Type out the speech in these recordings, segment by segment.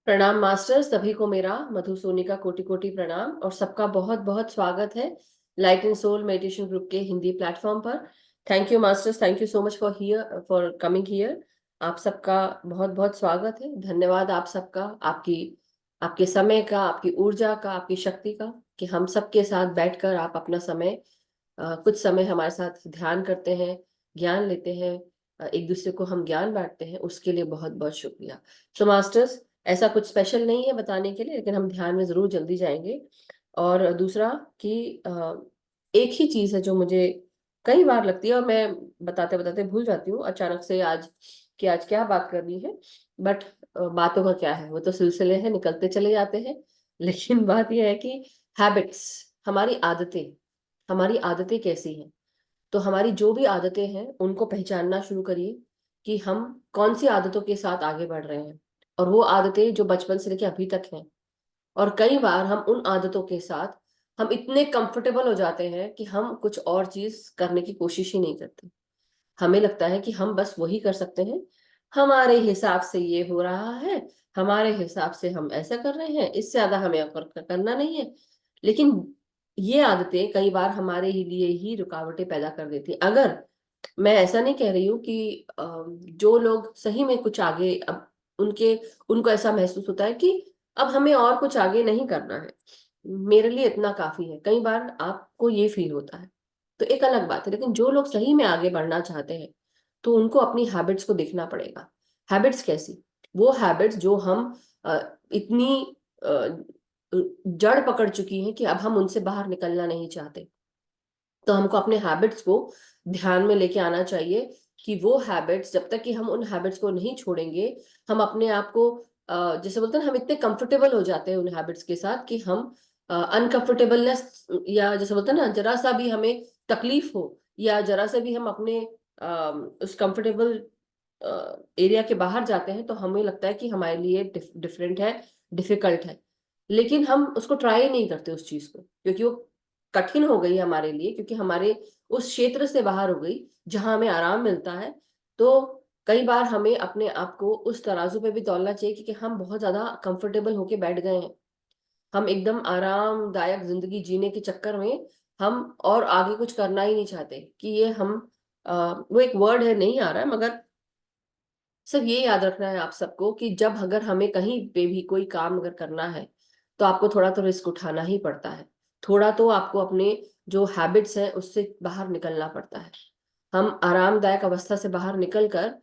प्रणाम मास्टर, सभी को मेरा मधु सोनी का कोटि कोटि प्रणाम और सबका बहुत बहुत स्वागत है light and soul meditation group के हिंदी प्लेटफॉर्म पर। Thank you masters, thank you so much for coming here. आप सबका बहुत बहुत स्वागत है। धन्यवाद आप सबका, आपकी आपके समय का, आपकी ऊर्जा का, आपकी शक्ति का, कि हम सबके साथ बैठकर आप अपना समय कुछ समय हमारे साथ ध्यान करते हैं, ज्ञान लेते हैं, एक दूसरे को हम ज्ञान बांटते हैं। उसके लिए बहुत बहुत शुक्रिया। सो मास्टर्स, ऐसा कुछ स्पेशल नहीं है बताने के लिए, लेकिन हम ध्यान में जरूर जल्दी जाएंगे। और दूसरा कि एक ही चीज है जो मुझे कई बार लगती है और मैं बताते बताते भूल जाती हूँ अचानक से, आज कि आज क्या बात करनी है। बट बातों का क्या है, वो तो सिलसिले हैं, निकलते चले जाते हैं। लेकिन बात यह है कि हैबिट्स, हमारी आदतें कैसी हैं। तो हमारी जो भी आदतें हैं उनको पहचानना शुरू करिए कि हम कौन सी आदतों के साथ आगे बढ़ रहे हैं, और वो आदतें जो बचपन से लेकर अभी तक हैं। और कई बार हम उन आदतों के साथ हम इतने कंफर्टेबल हो जाते हैं कि हम कुछ और चीज करने की कोशिश ही नहीं करते। हमें लगता है कि हम बस वही कर सकते हैं, हमारे हिसाब से ये हो रहा है, हमारे हिसाब से हम ऐसा कर रहे हैं, इससे ज्यादा हमें और करना नहीं है। लेकिन ये आदतें कई बार हमारे ही लिए ही रुकावटें पैदा कर देती हैं। अगर मैं ऐसा नहीं कह रही हूँ कि जो लोग सही में कुछ आगे, अब उनके उनको ऐसा महसूस होता है कि अब हमें और कुछ आगे नहीं करना है, मेरे लिए इतना काफी है, कई बार आपको ये फील होता है, तो एक अलग बात है। लेकिन जो लोग सही में आगे बढ़ना चाहते हैं, तो उनको अपनी हैबिट्स को देखना पड़ेगा। हैबिट्स कैसी? वो हैबिट्स जो हम इतनी जड़ पकड़ चुकी हैं कि अब हम उनसे बाहर निकलना नहीं चाहते। तो हमको अपने हैबिट्स को ध्यान में लेके आना चाहिए कि वो हैबिट्स, जब तक कि हम उन हैबिट्स को नहीं छोड़ेंगे, हम अपने आप को जैसे बोलते हैं ना, हम इतने कंफर्टेबल हो जाते हैं उन हैबिट्स के साथ कि हम अनकंफर्टेबलनेस, या जैसे बोलते हैं ना, जरा सा भी हमें तकलीफ हो, या जरा सा भी हम अपने उस कंफर्टेबल एरिया के बाहर जाते हैं, तो हमें लगता है कि हमारे लिए डिफरेंट है, डिफिकल्ट है। लेकिन हम उसको ट्राई नहीं करते उस चीज को, क्योंकि वो कठिन हो गई हमारे लिए, क्योंकि हमारे उस क्षेत्र से बाहर हो गई जहां हमें आराम मिलता है। तो कई बार हमें अपने आप को उस तराजू पे भी तौलना चाहिए, क्योंकि हम बहुत ज्यादा कंफर्टेबल होके बैठ गए हैं। हम एकदम आरामदायक जिंदगी जीने के चक्कर में हम और आगे कुछ करना ही नहीं चाहते। कि ये हम वो एक वर्ड है, नहीं आ रहा है, मगर सिर्फ ये याद रखना है आप सबको कि जब अगर हमें कहीं पे भी कोई काम अगर करना है, तो आपको थोड़ा तो रिस्क उठाना ही पड़ता है। थोड़ा तो आपको अपने जो हैबिट्स हैं उससे बाहर निकलना पड़ता है। हम आरामदायक अवस्था से बाहर निकलकर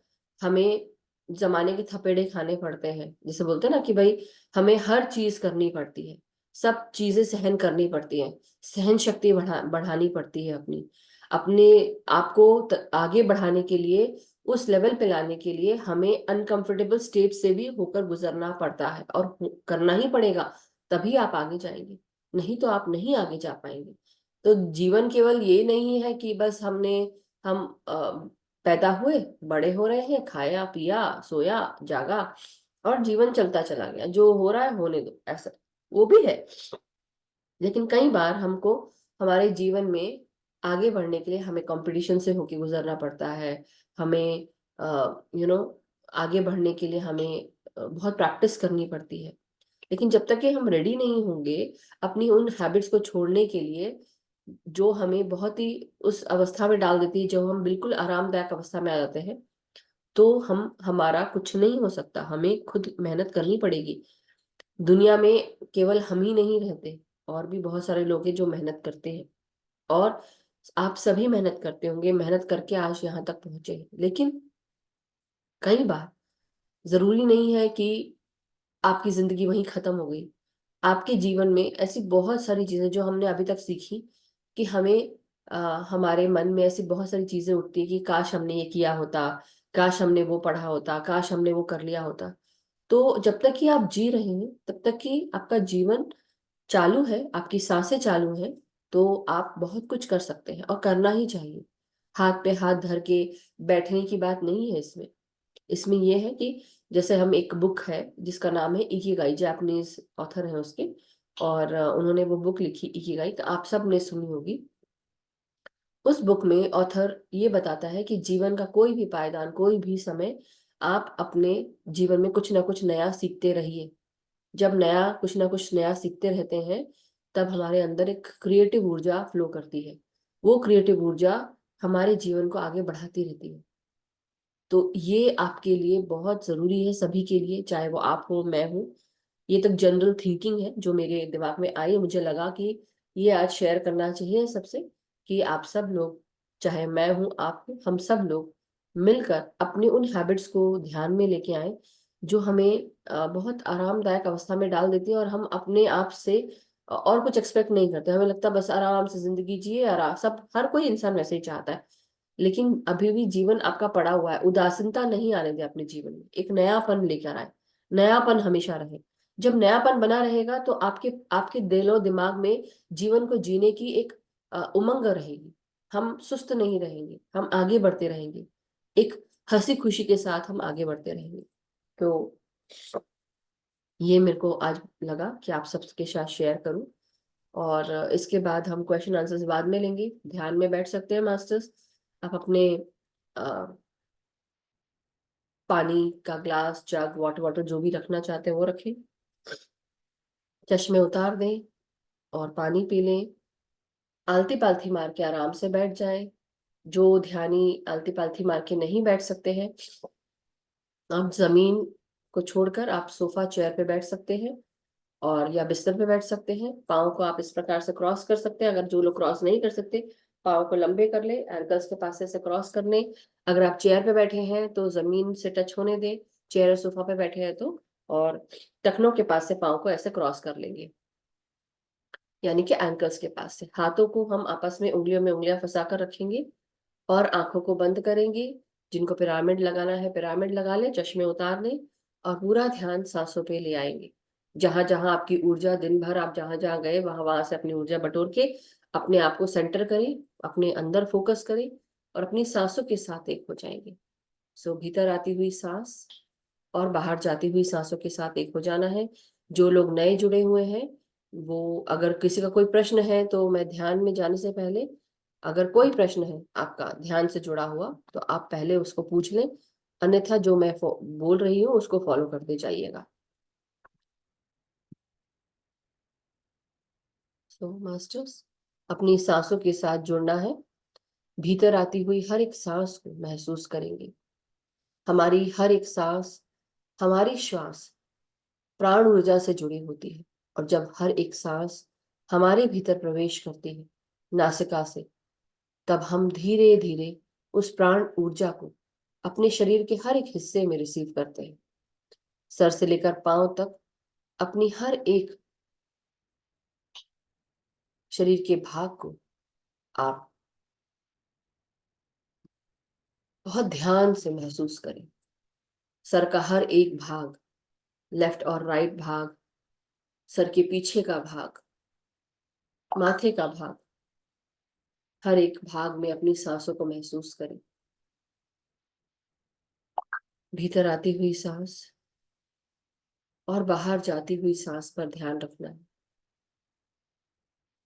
हमें जमाने के थपेड़े खाने पड़ते हैं। जैसे बोलते हैं ना कि भाई, हमें हर चीज करनी पड़ती है, सब चीजें सहन करनी पड़ती हैं, सहन शक्ति बढ़ानी पड़ती है अपनी, अपने आप को आगे बढ़ाने के लिए, उस लेवल पे लाने के लिए हमें अनकंफर्टेबल स्टेट से भी होकर गुजरना पड़ता है, और करना ही पड़ेगा। तभी आप आगे जाएंगे, नहीं तो आप नहीं आगे जा पाएंगे। तो जीवन केवल ये नहीं है कि बस हम पैदा हुए, बड़े हो रहे हैं, खाया पिया सोया जागा और जीवन चलता चला गया, जो हो रहा है होने दो, ऐसा वो भी है। लेकिन कई बार हमको हमारे जीवन में आगे बढ़ने के लिए हमें कंपटीशन से होके गुजरना पड़ता है। हमें आगे बढ़ने के लिए हमें बहुत प्रैक्टिस करनी पड़ती है। लेकिन जब तक कि हम रेडी नहीं होंगे अपनी उन हैबिट्स को छोड़ने के लिए, जो हमें बहुत ही उस अवस्था में डाल देती है, जो हम बिल्कुल आरामदायक अवस्था में आ जाते हैं, तो हम हमारा कुछ नहीं हो सकता। हमें खुद मेहनत करनी पड़ेगी। दुनिया में केवल हम ही नहीं रहते, और भी बहुत सारे लोग हैं जो मेहनत करते हैं। और आप सभी मेहनत करते होंगे, मेहनत करके आज यहाँ तक पहुंचे हैं। लेकिन कई बार जरूरी नहीं है कि आपकी जिंदगी वहीं खत्म हो गई। आपके जीवन में ऐसी बहुत सारी चीजें जो हमने अभी तक सीखी, कि हमें हमारे मन में ऐसी बहुत सारी चीजें उठती है कि काश हमने ये किया होता, काश हमने वो पढ़ा होता, काश हमने वो कर लिया होता। तो जब तक कि आप जी रहे हैं, तब तक कि आपका जीवन चालू है, आपकी सांसें चालू हैं, तो आप बहुत कुछ कर सकते हैं और करना ही चाहिए। हाथ पे हाथ धर के बैठने की बात नहीं है इसमें। इसमें यह है कि जैसे हम, एक बुक है जिसका नाम है इकिगाई, जापानीज ऑथर है उसके, और उन्होंने वो बुक लिखी इकिगाई, तो आप सब ने सुनी होगी। उस बुक में ऑथर ये बताता है कि जीवन का कोई भी पायदान, कोई भी समय, आप अपने जीवन में कुछ ना कुछ नया सीखते रहिए। जब नया कुछ ना कुछ नया सीखते रहते हैं, तब हमारे अंदर एक क्रिएटिव ऊर्जा फ्लो करती है। वो क्रिएटिव ऊर्जा हमारे जीवन को आगे बढ़ाती रहती है। तो ये आपके लिए बहुत जरूरी है, सभी के लिए, चाहे वो आप हो, मैं हूं। ये तो जनरल थिंकिंग है जो मेरे दिमाग में आई, मुझे लगा कि ये आज शेयर करना चाहिए सबसे, कि आप सब लोग, चाहे मैं हूं, आप हो, हम सब लोग मिलकर अपने उन हैबिट्स को ध्यान में लेके आए जो हमें बहुत आरामदायक अवस्था में डाल देती है, और हम अपने आप से और कुछ एक्सपेक्ट नहीं करते। हमें लगता है बस आराम से जिंदगी जिए, आराम, सब हर कोई इंसान वैसे ही चाहता है। लेकिन अभी भी जीवन आपका पड़ा हुआ है, उदासीनता नहीं आने दे अपने जीवन में, एक नयापन लेकर आए। नयापन हमेशा रहे। जब नयापन बना रहेगा तो आपके आपके दिलो दिमाग में जीवन को जीने की एक उमंग रहेगी। हम सुस्त नहीं रहेंगे, हम आगे बढ़ते रहेंगे, एक हंसी खुशी के साथ हम आगे बढ़ते रहेंगे। तो ये मेरे को आज लगा कि आप सबके साथ शेयर करूं। और इसके बाद हम क्वेश्चन आंसर्स बाद में लेंगे, ध्यान में बैठ सकते हैं मास्टर्स। आप अपने पानी का ग्लास, जग, वाटर वाटर जो भी रखना चाहते हैं वो रखें, चश्मे उतार दें और पानी पी लें। आलती पालथी मार के आराम से बैठ जाएं। जो ध्यानी आलती पालथी मार के नहीं बैठ सकते हैं, आप जमीन को छोड़कर आप सोफा चेयर पे बैठ सकते हैं, और या बिस्तर पे बैठ सकते हैं। पाँव को आप इस प्रकार से क्रॉस कर सकते हैं। अगर जो लोग क्रॉस नहीं कर सकते, पाँव को लंबे कर ले, एंकल्स के पास से क्रॉस कर ले। अगर आप चेयर पे बैठे हैं तो जमीन से टच होने दें, चेयर और सोफा पे बैठे हैं तो। और टखनों के पास से पाँव को ऐसे क्रॉस कर लेंगे, यानी कि एंकल्स के पास से। हाथों को हम आपस में उंगलियों में उंगलियां फंसा कर रखेंगे और आंखों को बंद करेंगे। जिनको पिरामिड लगाना है पिरामिड लगा लें, चश्मे उतार लें, और पूरा ध्यान सांसों पे ले आएंगे। जहां जहां आपकी ऊर्जा, दिन भर आप जहां जहां गए, वहां वहां से अपनी ऊर्जा बटोर के अपने आप को सेंटर करें, अपने अंदर फोकस करें, और अपनी सांसों के साथ एक हो जाएंगे। सो भीतर आती हुई सांस और बाहर जाती हुई सांसों के साथ एक हो जाना है। जो लोग नए जुड़े हुए हैं, वो, अगर किसी का कोई प्रश्न है तो मैं ध्यान में जाने से पहले, अगर कोई प्रश्न है आपका ध्यान से जुड़ा हुआ, तो आप पहले उसको पूछ लें। अन्यथा जो मैं बोल रही हूँ उसको फॉलो करते जाइएगा। सो मास्टर्स, अपनी सांसों के साथ जुड़ना है। भीतर आती हुई हर एक सांस को महसूस करेंगे। हमारी हर एक सांस, हमारी श्वास प्राण ऊर्जा से जुड़ी होती है। और जब हर एक सांस हमारे भीतर प्रवेश करती है नासिका से, तब हम धीरे धीरे उस प्राण ऊर्जा को अपने शरीर के हर एक हिस्से में रिसीव करते हैं। सर से लेकर पांव तक अपनी हर एक शरीर के भाग को आप बहुत ध्यान से महसूस करें। सर का हर एक भाग, लेफ्ट और राइट भाग, सर के पीछे का भाग, माथे का भाग, हर एक भाग में अपनी सांसों को महसूस करें। भीतर आती हुई सांस और बाहर जाती हुई सांस पर ध्यान रखना है।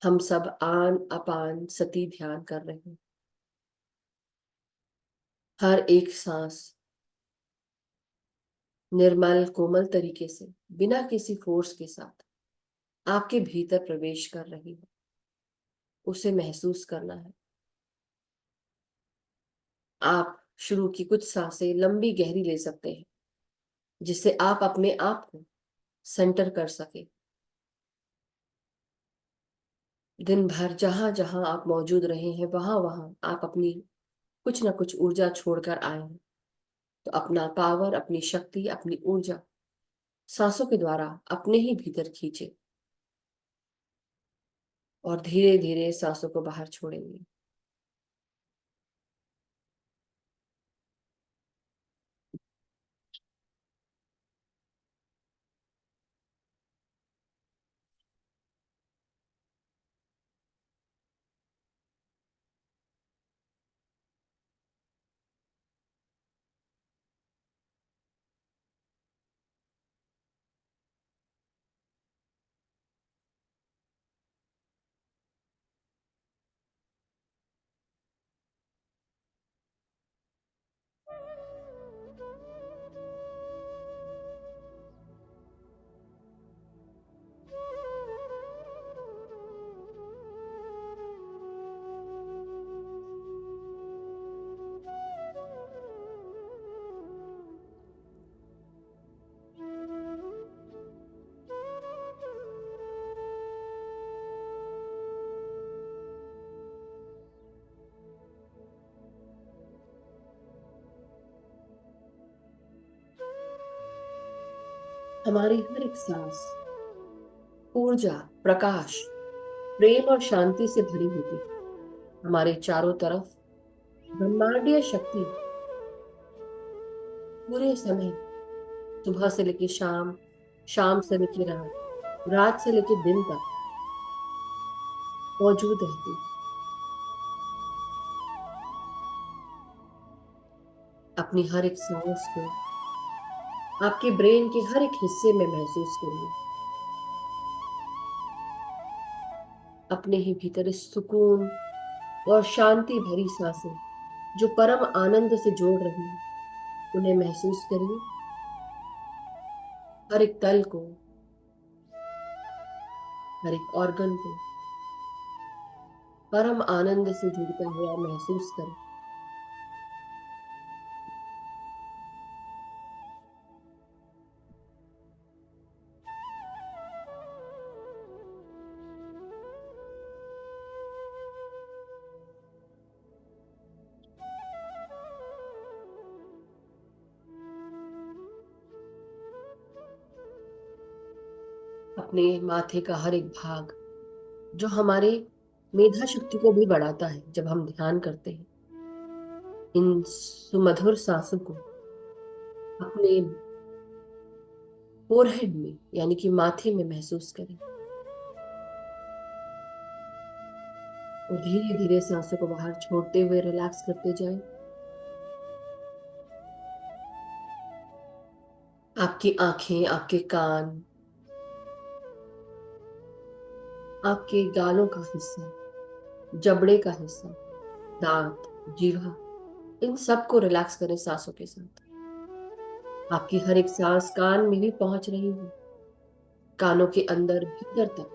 हम सब आन अपान सती ध्यान कर रहे हैं। हर एक सांस निर्मल कोमल तरीके से, बिना किसी फोर्स के साथ आपके भीतर प्रवेश कर रही है, उसे महसूस करना है। आप शुरू की कुछ सांसें लंबी गहरी ले सकते हैं, जिससे आप अपने आप को सेंटर कर सके। दिन भर जहां जहां आप मौजूद रहे हैं, वहां वहां आप अपनी कुछ ना कुछ ऊर्जा छोड़कर आए हैं। तो अपना पावर, अपनी शक्ति, अपनी ऊर्जा सांसों के द्वारा अपने ही भीतर खींचे, और धीरे धीरे सांसों को बाहर छोड़ेंगे। हमारी हर एक सांस ऊर्जा, प्रकाश, प्रेम और शांति से भरी होती है। हमारे चारों तरफ ब्रह्मांडीय शक्ति पूरे समय, सुबह से लेकर शाम, शाम से लेकर रात, रात से लेकर दिन तक मौजूद रहती है। अपनी हर एक सांस को आपके ब्रेन के हर एक हिस्से में महसूस करिए। अपने ही भीतर इस सुकून और शांति भरी सांसें जो परम आनंद से जोड़ रही है, उन्हें महसूस करिए। हर एक तल को, हर एक ऑर्गन को परम आनंद से जुड़ता हुआ महसूस करें। अपने माथे का हर एक भाग जो हमारे मेधा शक्ति को भी बढ़ाता है, जब हम ध्यान करते हैं, इन सुमधुर सांसों को अपने फोरहेड में यानी कि माथे में महसूस करें और धीरे धीरे सांसों को बाहर छोड़ते हुए रिलैक्स करते जाएं। आपकी आंखें, आपके कान, आपके गालों का हिस्सा, जबड़े का हिस्सा, दांत, जीवा, इन सबको रिलैक्स करें सांसों के साथ। आपकी हर एक सांस कान में भी पहुंच रही है, कानों के अंदर भीतर तक।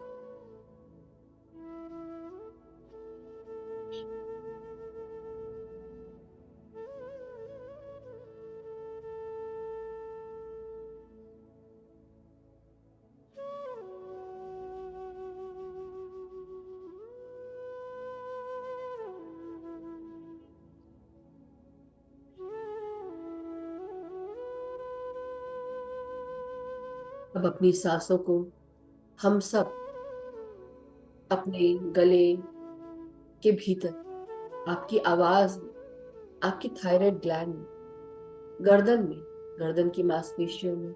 अब अपनी सांसों को हम सब अपने गले के भीतर, आपकी आवाज में, आपकी थायराइड ग्लैंड में, गर्दन में, गर्दन की मांसपेशियों में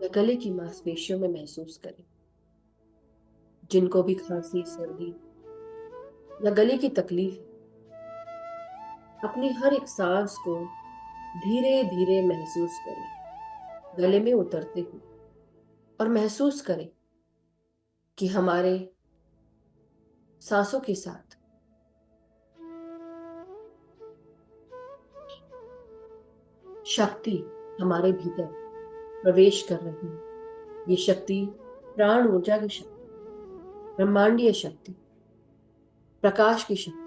या गले की मांसपेशियों में महसूस करें। जिनको भी खांसी, सर्दी या गले की तकलीफ है, अपनी हर एक सांस को धीरे धीरे महसूस करें, गले में उतरते हुए, और महसूस करें कि हमारे सांसों के साथ शक्ति हमारे भीतर प्रवेश कर रही है। ये शक्ति प्राण ऊर्जा की शक्ति, ब्रह्मांडीय शक्ति, प्रकाश की शक्ति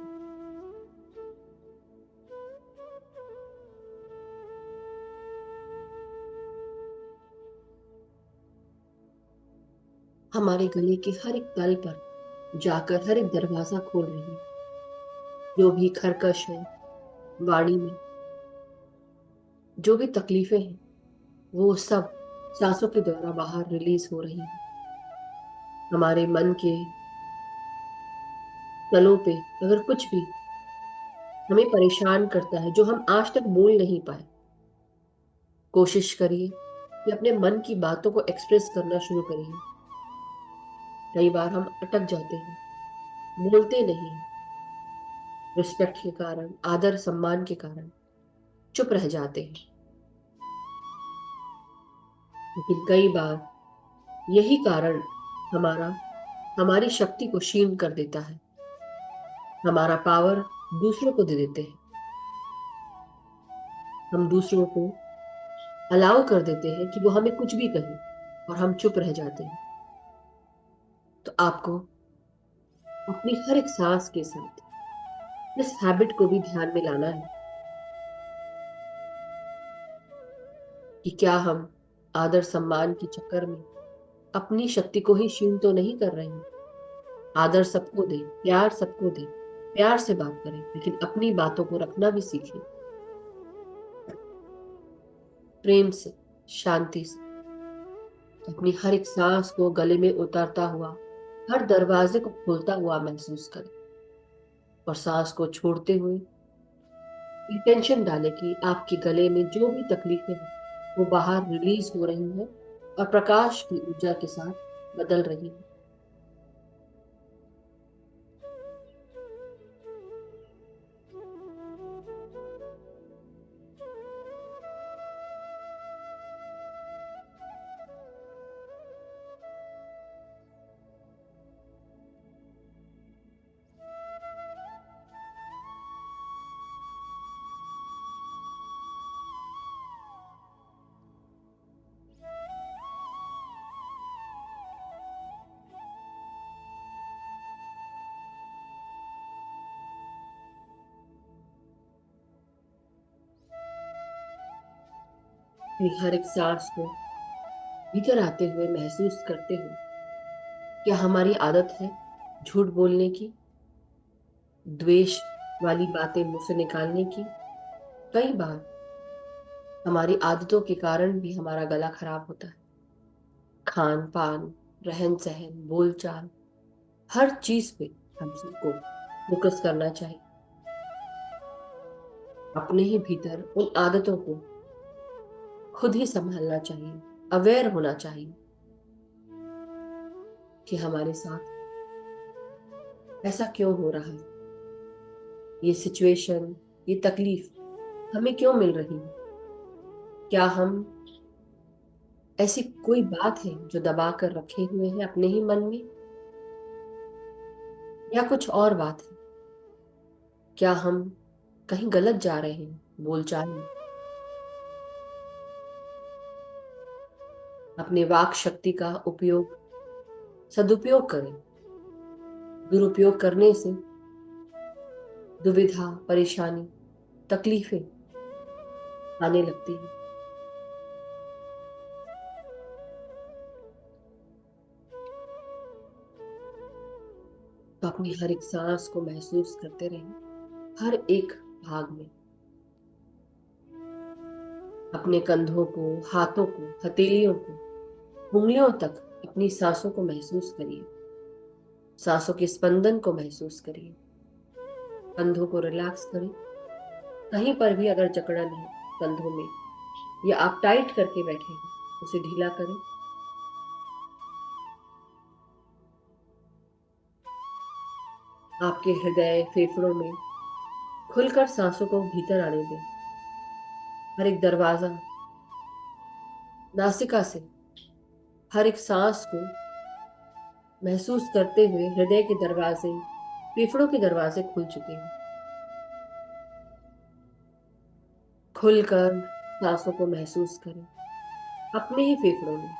हमारे गले के हर एक तल पर जाकर हर एक दरवाजा खोल रही है। जो भी खरकश है वाणी में, जो भी तकलीफें हैं, वो सब सांसों के द्वारा बाहर रिलीज हो रही है। हमारे मन के तलों पे अगर कुछ भी हमें परेशान करता है जो हम आज तक बोल नहीं पाए, कोशिश करिए कि अपने मन की बातों को एक्सप्रेस करना शुरू करिए। कई बार हम अटक जाते हैं, बोलते नहीं हैं, रिस्पेक्ट के कारण, आदर सम्मान के कारण चुप रह जाते हैं। लेकिन कई बार यही कारण हमारा हमारी शक्ति को क्षीण कर देता है, हमारा पावर दूसरों को दे देते हैं। हम दूसरों को अलाउ कर देते हैं कि वो हमें कुछ भी कहे और हम चुप रह जाते हैं। तो आपको अपनी हर एक सांस के साथ इस हैबिट को भी ध्यान में लाना है कि क्या हम आदर सम्मान के चक्कर में अपनी शक्ति को ही क्षीण तो नहीं कर रहे हैं। आदर सबको दे, प्यार सबको दे, प्यार से बात करें, लेकिन अपनी बातों को रखना भी सीखें, प्रेम से। शांति से अपनी हर एक सांस को गले में उतारता हुआ हर दरवाजे को खोलता हुआ महसूस करें, और सांस को छोड़ते हुए इंटेंशन डालें कि आपके गले में जो भी तकलीफें हैं वो बाहर रिलीज हो रही हैं और प्रकाश की ऊर्जा के साथ बदल रही हैं। अपनी हर एक सांस को भीतर आते हुए महसूस करते हुए, क्या हमारी आदत है झूठ बोलने की, द्वेष वाली बातें मुंह से निकालने की? कई बार हमारी आदतों के कारण भी हमारा गला खराब होता है। खान पान, रहन सहन, बोलचाल, हर चीज पे हम सबको फोकस करना चाहिए। अपने ही भीतर उन आदतों को खुद ही संभालना चाहिए, अवेयर होना चाहिए कि हमारे साथ ऐसा क्यों हो रहा है, ये सिचुएशन, ये तकलीफ हमें क्यों मिल रही है। क्या हम ऐसी कोई बात है जो दबा कर रखे हुए हैं अपने ही मन में, या कुछ और बात है? क्या हम कहीं गलत जा रहे हैं बोलचाल में? अपने वाक शक्ति का उपयोग, सदुपयोग करें। दुरुपयोग करने से दुविधा, परेशानी, तकलीफें आने लगती हैं। तो अपनी हर एक सांस को महसूस करते रहें, हर एक भाग में। अपने कंधों को, हाथों को, हथेलियों को, उंगलियों तक अपनी सांसों को महसूस करिए। सांसों के स्पंदन को महसूस करिए। कंधों को रिलैक्स करें। कहीं पर भी अगर जकड़न है कंधों में, या आप टाइट करके बैठे हैं, उसे ढीला करें। आपके हृदय, फेफड़ों में खुलकर सांसों को भीतर आने दें। हर एक दरवाजा नासिका से हर एक सांस को महसूस करते हुए हृदय के दरवाजे, फेफड़ों के दरवाजे खुल चुके हैं। खुलकर सांसों को महसूस करें अपने ही फेफड़ों में।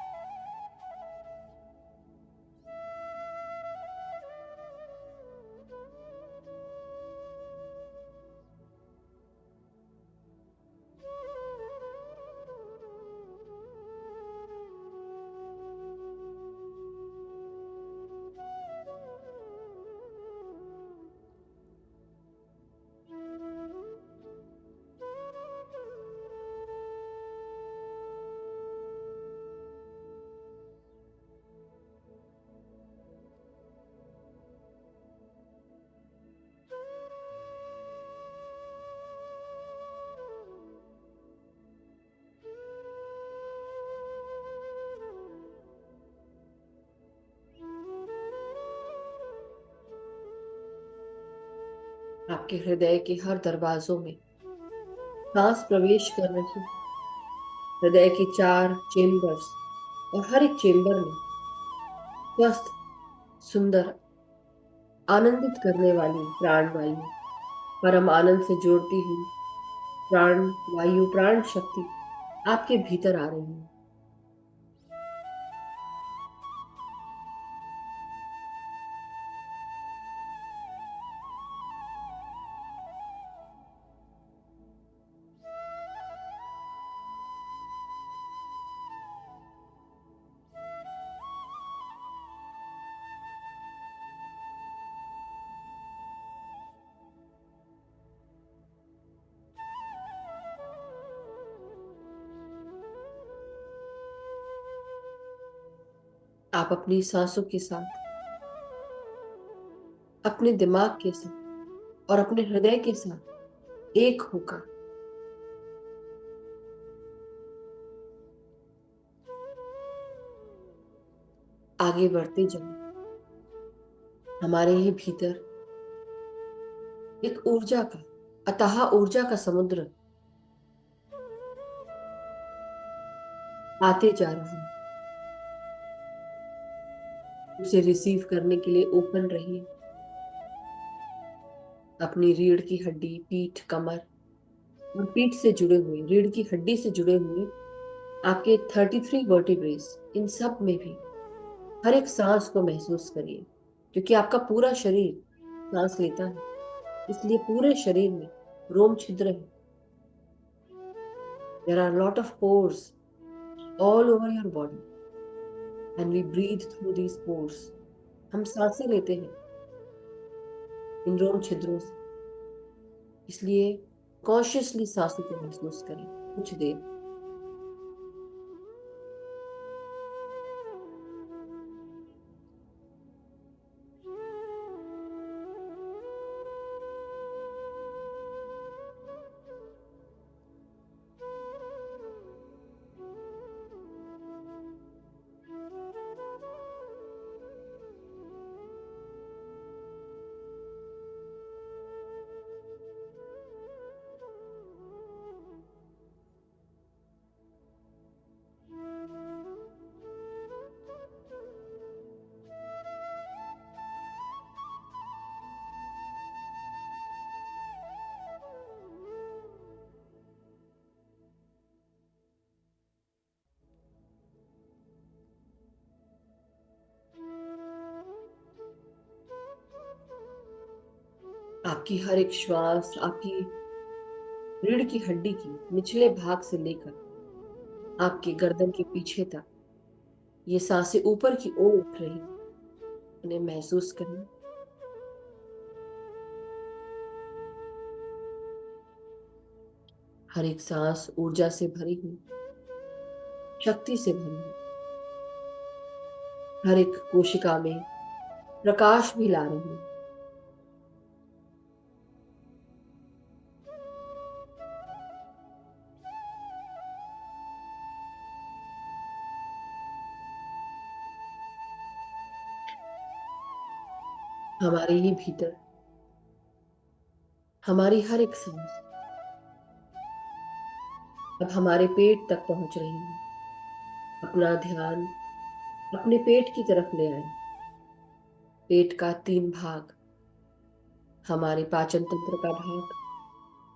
आपके हृदय के हर दरवाजों में सांस प्रवेश कर रही है। हृदय के 4 चेम्बर्स, और हर एक चेम्बर में स्वस्थ, सुंदर, आनंदित करने वाली प्राण वायु, परम आनंद से जोड़ती हुई प्राण वायु, प्राण शक्ति आपके भीतर आ रही है। आप अपनी सांसों के साथ, अपने दिमाग के साथ और अपने हृदय के साथ एक होकर आगे बढ़ते जाएं। हमारे ही भीतर एक ऊर्जा का, अथाह ऊर्जा का समुद्र आते जा रहा है। उसे रिसीव करने के लिए ओपन रहिए। अपनी रीढ़ की हड्डी, पीठ, कमर और पीठ से जुड़े हुए, रीढ़ की हड्डी से जुड़े हुए आपके 33 वर्टिब्रेस, इन सब में भी हर एक सांस को महसूस करिए, क्योंकि आपका पूरा शरीर सांस लेता है। इसलिए पूरे शरीर में रोम छिद्र है। There are a lot of pores all over your body and we breathe through these pores. हम सांसें लेते हैं इन रोम छिद्रों से। इसलिए कॉन्शियसली सांसों को महसूस करें कुछ देर। आपकी हर एक श्वास आपकी रीढ़ की हड्डी की निचले भाग से लेकर आपके गर्दन के पीछे तक ये सांसें ऊपर की ओर उठ रही हैं। उन्हें महसूस करें। हर एक सांस ऊर्जा से भरी हुई, शक्ति से भरी हुई, हर एक कोशिका में प्रकाश भी ला रही है। हमारे ही भीतर हमारी हर एक सांस अब हमारे पेट तक पहुंच रही है। अपना ध्यान अपने पेट की तरफ ले आए। पेट का 3 भाग, हमारे पाचन तंत्र का भाग,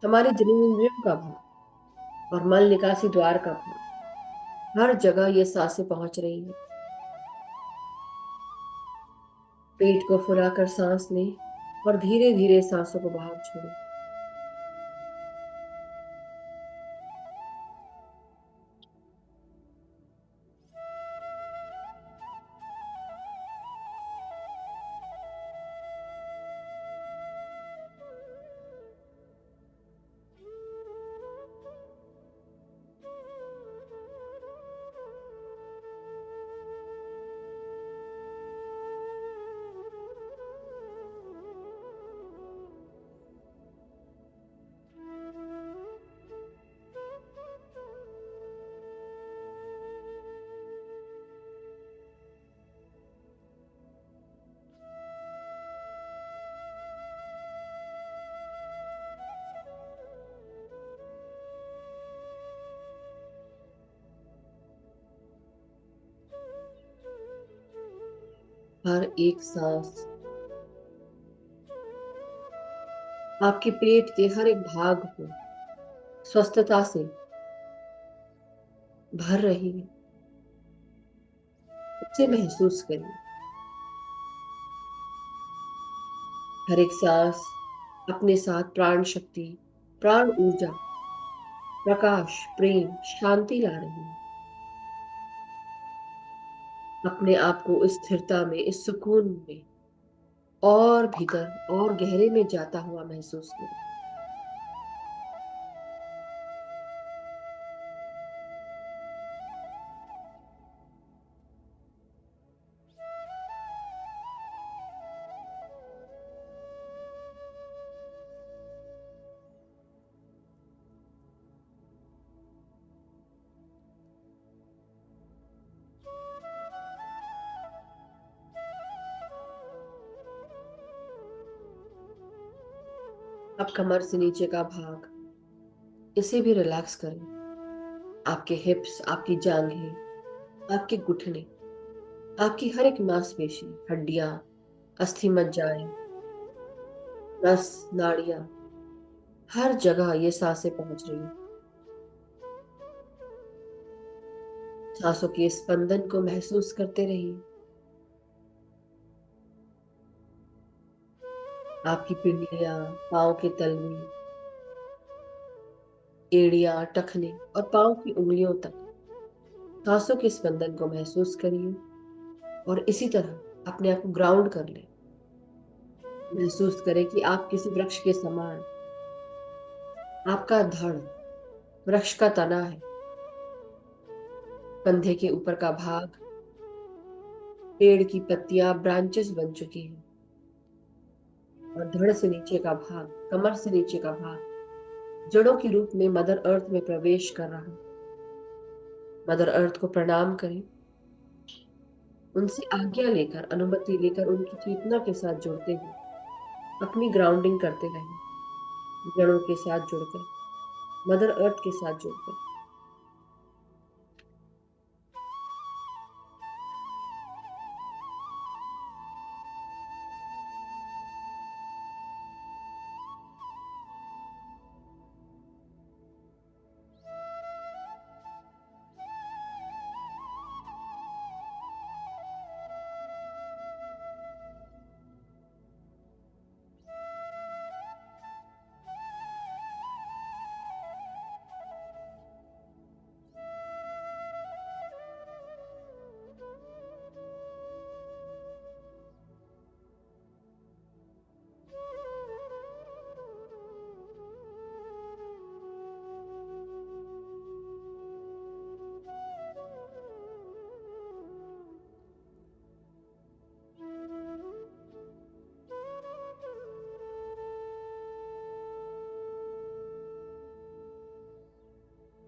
हमारे जननेंद्रियों का भाग और मल निकासी द्वार का भाग, हर जगह ये सांसें पहुंच रही हैं। पेट को फुलाकर सांस लें और धीरे धीरे सांसों को बाहर छोड़ें। हर एक सांस आपके पेट के हर एक भाग को स्वस्थता से भर रही है। उसे महसूस करिए। हर एक सांस अपने साथ प्राण शक्ति, प्राण ऊर्जा, प्रकाश, प्रेम, शांति ला रही है। अपने आप को इस स्थिरता में, इस सुकून में और भीतर और गहरे में जाता हुआ महसूस करें। अब कमर से नीचे का भाग, इसे भी रिलैक्स करें। आपके हिप्स, आपकी जांघें, आपके घुटने, आपकी हर एक मांसपेशी, हड्डियां, अस्थि मज्जाएं, नस, नाड़ियां, हर जगह ये सांसें पहुंच रही हैं। सांसों के स्पंदन को महसूस करते रहिए। आपकी पिंडलियां, पाँव के तलवे, एड़ियां, टखने और पाँव की उंगलियों तक सांसों के स्पंदन को महसूस करिए। और इसी तरह अपने आप को ग्राउंड कर ले। महसूस करें कि आप किसी वृक्ष के समान, आपका धड़ वृक्ष का तना है। कंधे के ऊपर का भाग, पेड़ की पत्तियां, ब्रांचेस बन चुकी हैं। और धड़ से नीचे का भाग, कमर से नीचे का भाग जड़ों के रूप में मदर अर्थ में प्रवेश कर रहा है। मदर अर्थ को प्रणाम करें। उनसे आज्ञा लेकर, अनुमति लेकर, उनकी चेतना के साथ जुड़ते हुए अपनी ग्राउंडिंग करते रहें। जड़ों के साथ जुड़कर, मदर अर्थ के साथ जुड़कर।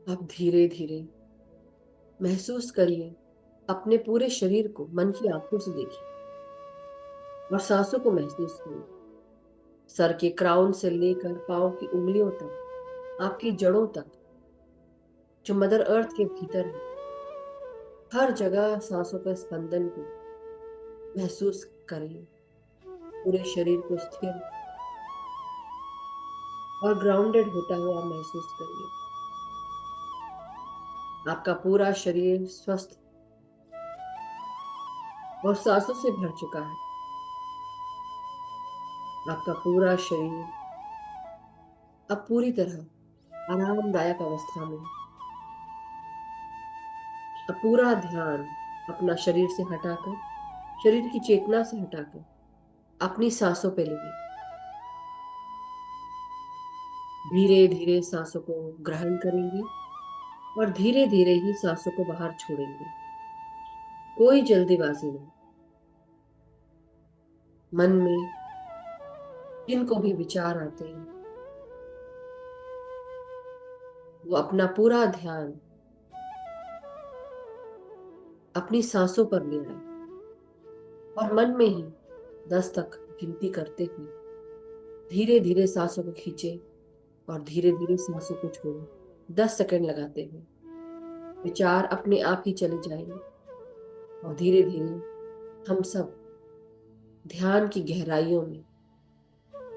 अब धीरे धीरे महसूस करिए, अपने पूरे शरीर को मन की आंखों से देखिए और सांसों को महसूस करिए। सर के क्राउन से लेकर पांव की उंगलियों तक, आपकी जड़ों तक, जो मदर अर्थ के भीतर है। हर जगह सांसों के स्पंदन को महसूस करिए। पूरे शरीर को स्थिर और ग्राउंडेड होता हुआ महसूस करिए। आपका पूरा शरीर स्वस्थ और सांसों से भर चुका है। आपका पूरा शरीर अब पूरी तरह आरामदायक अवस्था में है। अब पूरा ध्यान अपना शरीर से हटाकर, शरीर की चेतना से हटाकर अपनी सांसों पे लीजिए। धीरे धीरे सांसों को ग्रहण करेंगे और धीरे धीरे ही सांसों को बाहर छोड़ेंगे। कोई जल्दीबाजी नहीं। मन में जिनको भी विचार आते हैं, वो अपना पूरा ध्यान अपनी सांसों पर ले आए और मन में ही 10 तक गिनती करते हुए धीरे धीरे सांसों को खींचे और धीरे धीरे सांसों को छोड़े। 10 सेकंड लगाते हुए विचार अपने आप ही चले जाएंगे और धीरे धीरे हम सब ध्यान की गहराइयों में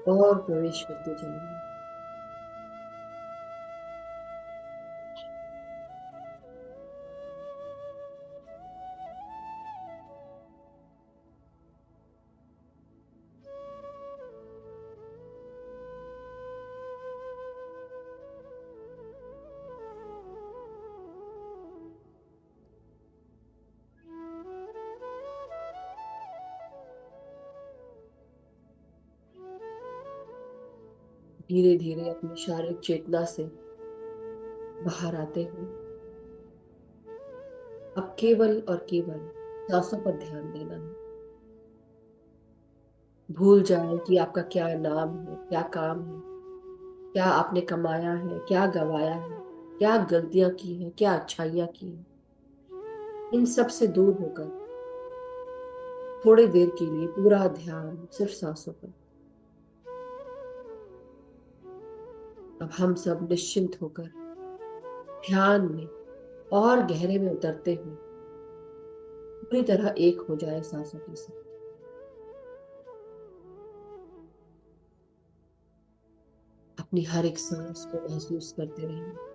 और प्रवेश करते चलेंगे। धीरे धीरे अपनी शारीरिक चेतना से बाहर आते हुए अब केवल और केवल सांसों पर ध्यान देना है। भूल जाए कि आपका क्या नाम है, क्या काम है, क्या आपने कमाया है, क्या गवाया है, क्या गलतियां की हैं, क्या अच्छाइयां की हैं। इन सब से दूर होकर थोड़ी देर के लिए पूरा ध्यान सिर्फ सांसों पर। अब हम सब निश्चिंत होकर ध्यान में और गहरे में उतरते हुए पूरी तरह एक हो जाए सांसों के साथ। अपनी हर एक सांस को महसूस करते रहेंगे।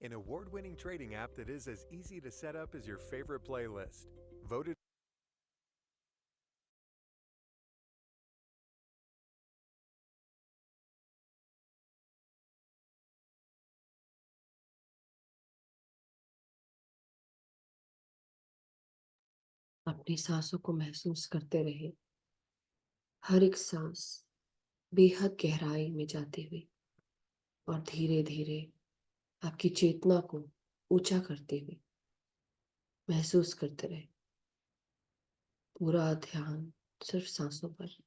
an award-winning trading app that is as easy to set up as your favorite playlist. Voted अपनी सांसों को महसूस करते रहे, हर एक सांस बेहद गहराई में जाती हुई और धीरे धीरे आपकी चेतना को ऊंचा करते हुए महसूस करते रहे। पूरा ध्यान सिर्फ सांसों पर।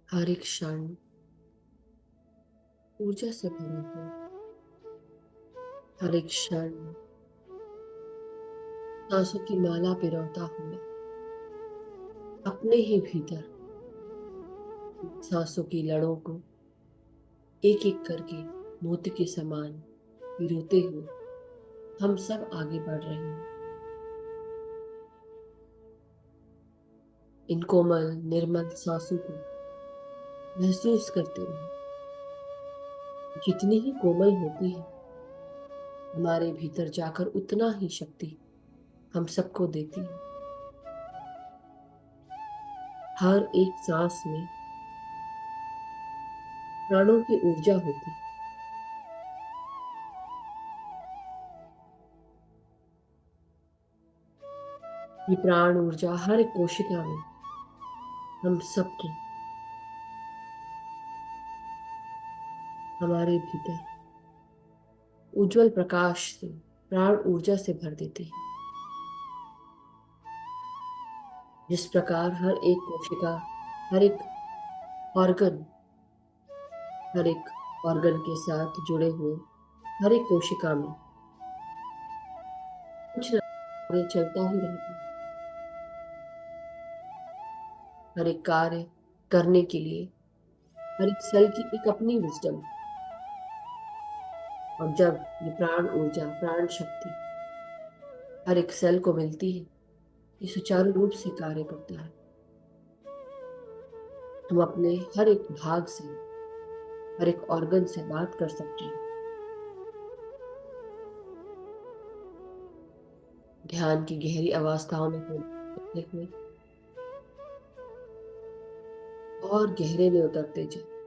हर एक क्षण ऊर्जा से भरा हुआ, हर एक क्षण सांसों की माला पिरोता हुआ, अपने ही भीतर सांसों की लड़ों को एक एक करके मोती के समान पिरोते हुए हम सब आगे बढ़ रहे हैं। इन कोमल निर्मल सांसों को महसूस करते रहे। जितनी ही कोमल होती है, हमारे भीतर जाकर उतना ही शक्ति हम सबको देती है। हर एक सांस में प्राणों की ऊर्जा होती है। ये प्राण ऊर्जा हर एक कोशिका में हम सबको हमारे भीतर उज्जवल प्रकाश से, प्राण ऊर्जा से भर देते हैं। जिस प्रकार हर एक कोशिका, हर एक ऑर्गन, हर एक ऑर्गन के साथ जुड़े हुए हर एक कोशिका में कुछ न आगे चलता ही रहता है। हर एक कार्य करने के लिए हर एक सेल की एक अपनी विजडम। और जब ये प्राण ऊर्जा, प्राण शक्ति हर एक सेल को मिलती है, ये सुचारू रूप से कार्य करता है। हम अपने हर एक भाग से, हर एक ऑर्गन से बात कर सकते हैं। ध्यान की गहरी अवस्थाओं में होते हुए और गहरे में उतरते जाए।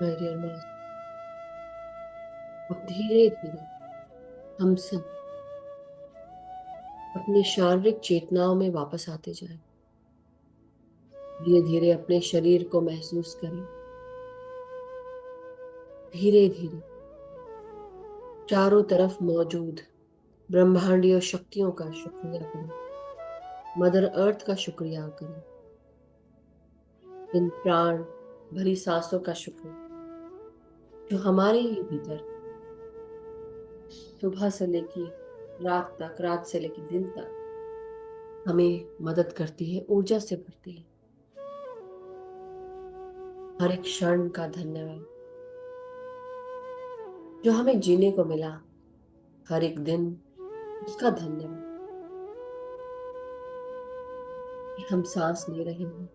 माय डियर मास्टर, अब धीरे धीरे हम सब अपनी शारीरिक चेतनाओं में वापस आते जाएं। धीरे धीरे अपने शरीर को महसूस करें। धीरे धीरे चारों तरफ मौजूद ब्रह्मांडीय शक्तियों का शुक्रिया करें। मदर अर्थ का शुक्रिया करें। इन प्राण भरी सांसों का शुक्र जो हमारे ही भीतर सुबह से लेके रात तक, रात से लेके दिन तक हमें मदद करती है, ऊर्जा से भरती है। हर एक क्षण का धन्यवाद जो हमें जीने को मिला, हर एक दिन उसका धन्यवाद कि हम सांस ले रहे हैं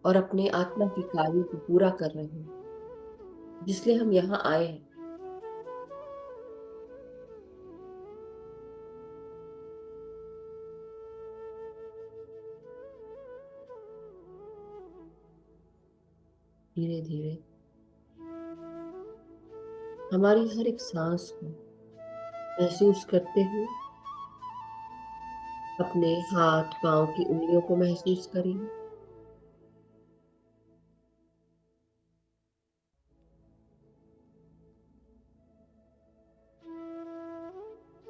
और अपने आत्मा के कार्यों को पूरा कर रहे हैं जिसलिए हम यहाँ आए हैं। धीरे धीरे हमारी हर एक सांस को महसूस करते हुए अपने हाथ पांव की उंगलियों को महसूस करिए।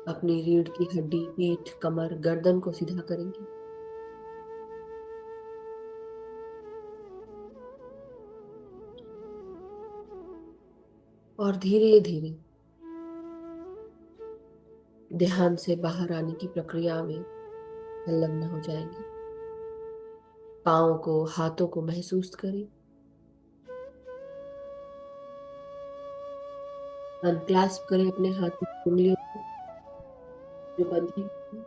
अपनी रीढ़ की हड्डी, पीठ, कमर, गर्दन को सीधा करेंगे। और धीरे धीरे ध्यान से बाहर आने की प्रक्रिया में संलग्न हो जाएंगे। पाँव को, हाथों को महसूस करें। अनक्लैस्प करें अपने हाथों की उंगलियों को जो बंधी हुई हैं।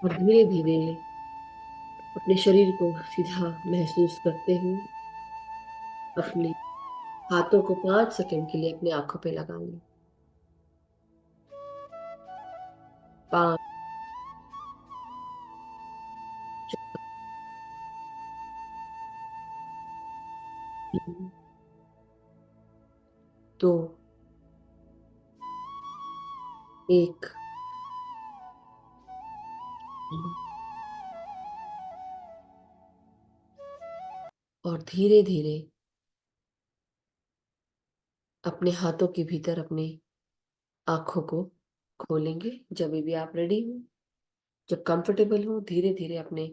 और धीरे धीरे अपने शरीर को सीधा महसूस करते हुए अपने हाथों को 5 सेकंड के लिए अपनी आंखों पे लगा लें। 5, 4, 3, 2, 1। और धीरे धीरे अपने हाथों के भीतर अपनी आंखों को खोलेंगे जब भी आप रेडी हो। जब कंफर्टेबल हो धीरे धीरे अपने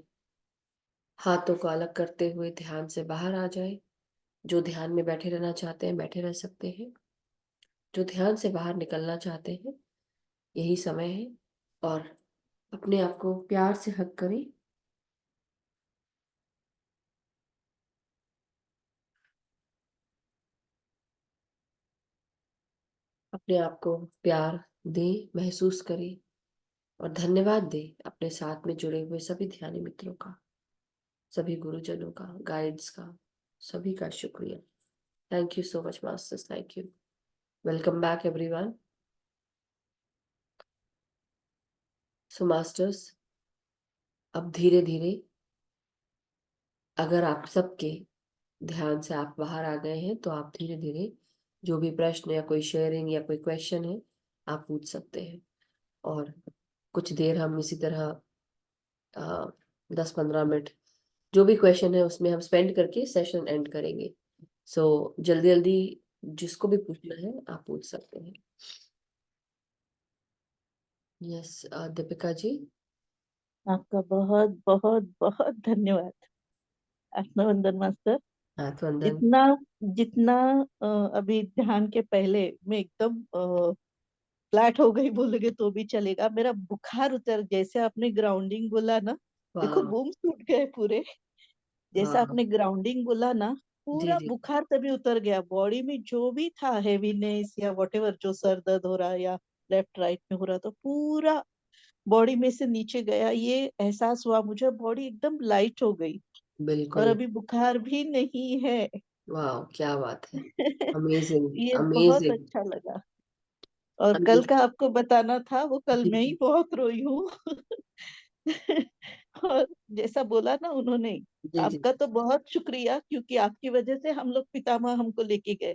हाथों को अलग करते हुए ध्यान से बाहर आ जाए। जो ध्यान में बैठे रहना चाहते हैं बैठे रह सकते हैं। जो ध्यान से बाहर निकलना चाहते हैं यही समय है। और अपने आप को प्यार से हग करें। अपने आप को प्यार दें, महसूस करें और धन्यवाद दें अपने साथ में जुड़े हुए सभी ध्यानी मित्रों का, सभी गुरुजनों का, गाइड्स का, सभी का शुक्रिया। Thank you so much masters, thank you. Welcome back everyone. So masters, अब धीरे धीरे अगर आप सबके ध्यान से आप बाहर आ गए हैं तो आप धीरे धीरे जो भी प्रश्न या कोई शेयरिंग या कोई क्वेश्चन है आप पूछ सकते हैं। और कुछ देर हम इसी तरह 10-15 मिनट जो भी क्वेश्चन है उसमें हम स्पेंड करके सेशन एंड करेंगे। सो जल्दी जल्दी जिसको भी पूछना है आप पूछ सकते हैं। यस, दीपिका जी। आपका बहुत बहुत बहुत धन्यवाद आत्मवंदन मास्टर। हाथ वंदन। जितना जितना अभी ध्यान के पहले मैं एकदम फ्लैट हो गई बोलोगे तो भी चलेगा। मेरा बुखार उतर, जैसे आपने ग्राउंडिंग बोला ना, देखो वाह। बूम टूट गए पूरे। जैसा वाह। आपने ग्राउंडिंग बोला ना, जी पूरा जी। बुखार तभी उतर गया। बॉडी में जो भी था हेवीनेस या वॉटेवर, जो सर दर्द हो रहा या लेफ्ट राइट में हो रहा, तो पूरा बॉडी में से नीचे गया। ये एहसास हुआ मुझे, बॉडी एकदम लाइट हो गई और बिल्कुल। अभी बुखार भी नहीं है। वाह, क्या बात है। अमेजिंग। ये बहुत अमेजिंग। अच्छा लगा। और कल अमेजिंग। का आपको बताना था, वो कल जी मैं ही जी। बहुत रोई हूँ। और जैसा बोला ना उन्होंने, जी जी। आपका तो बहुत शुक्रिया, क्योंकि आपकी वजह से हम लोग पितामह हमको लेके गए,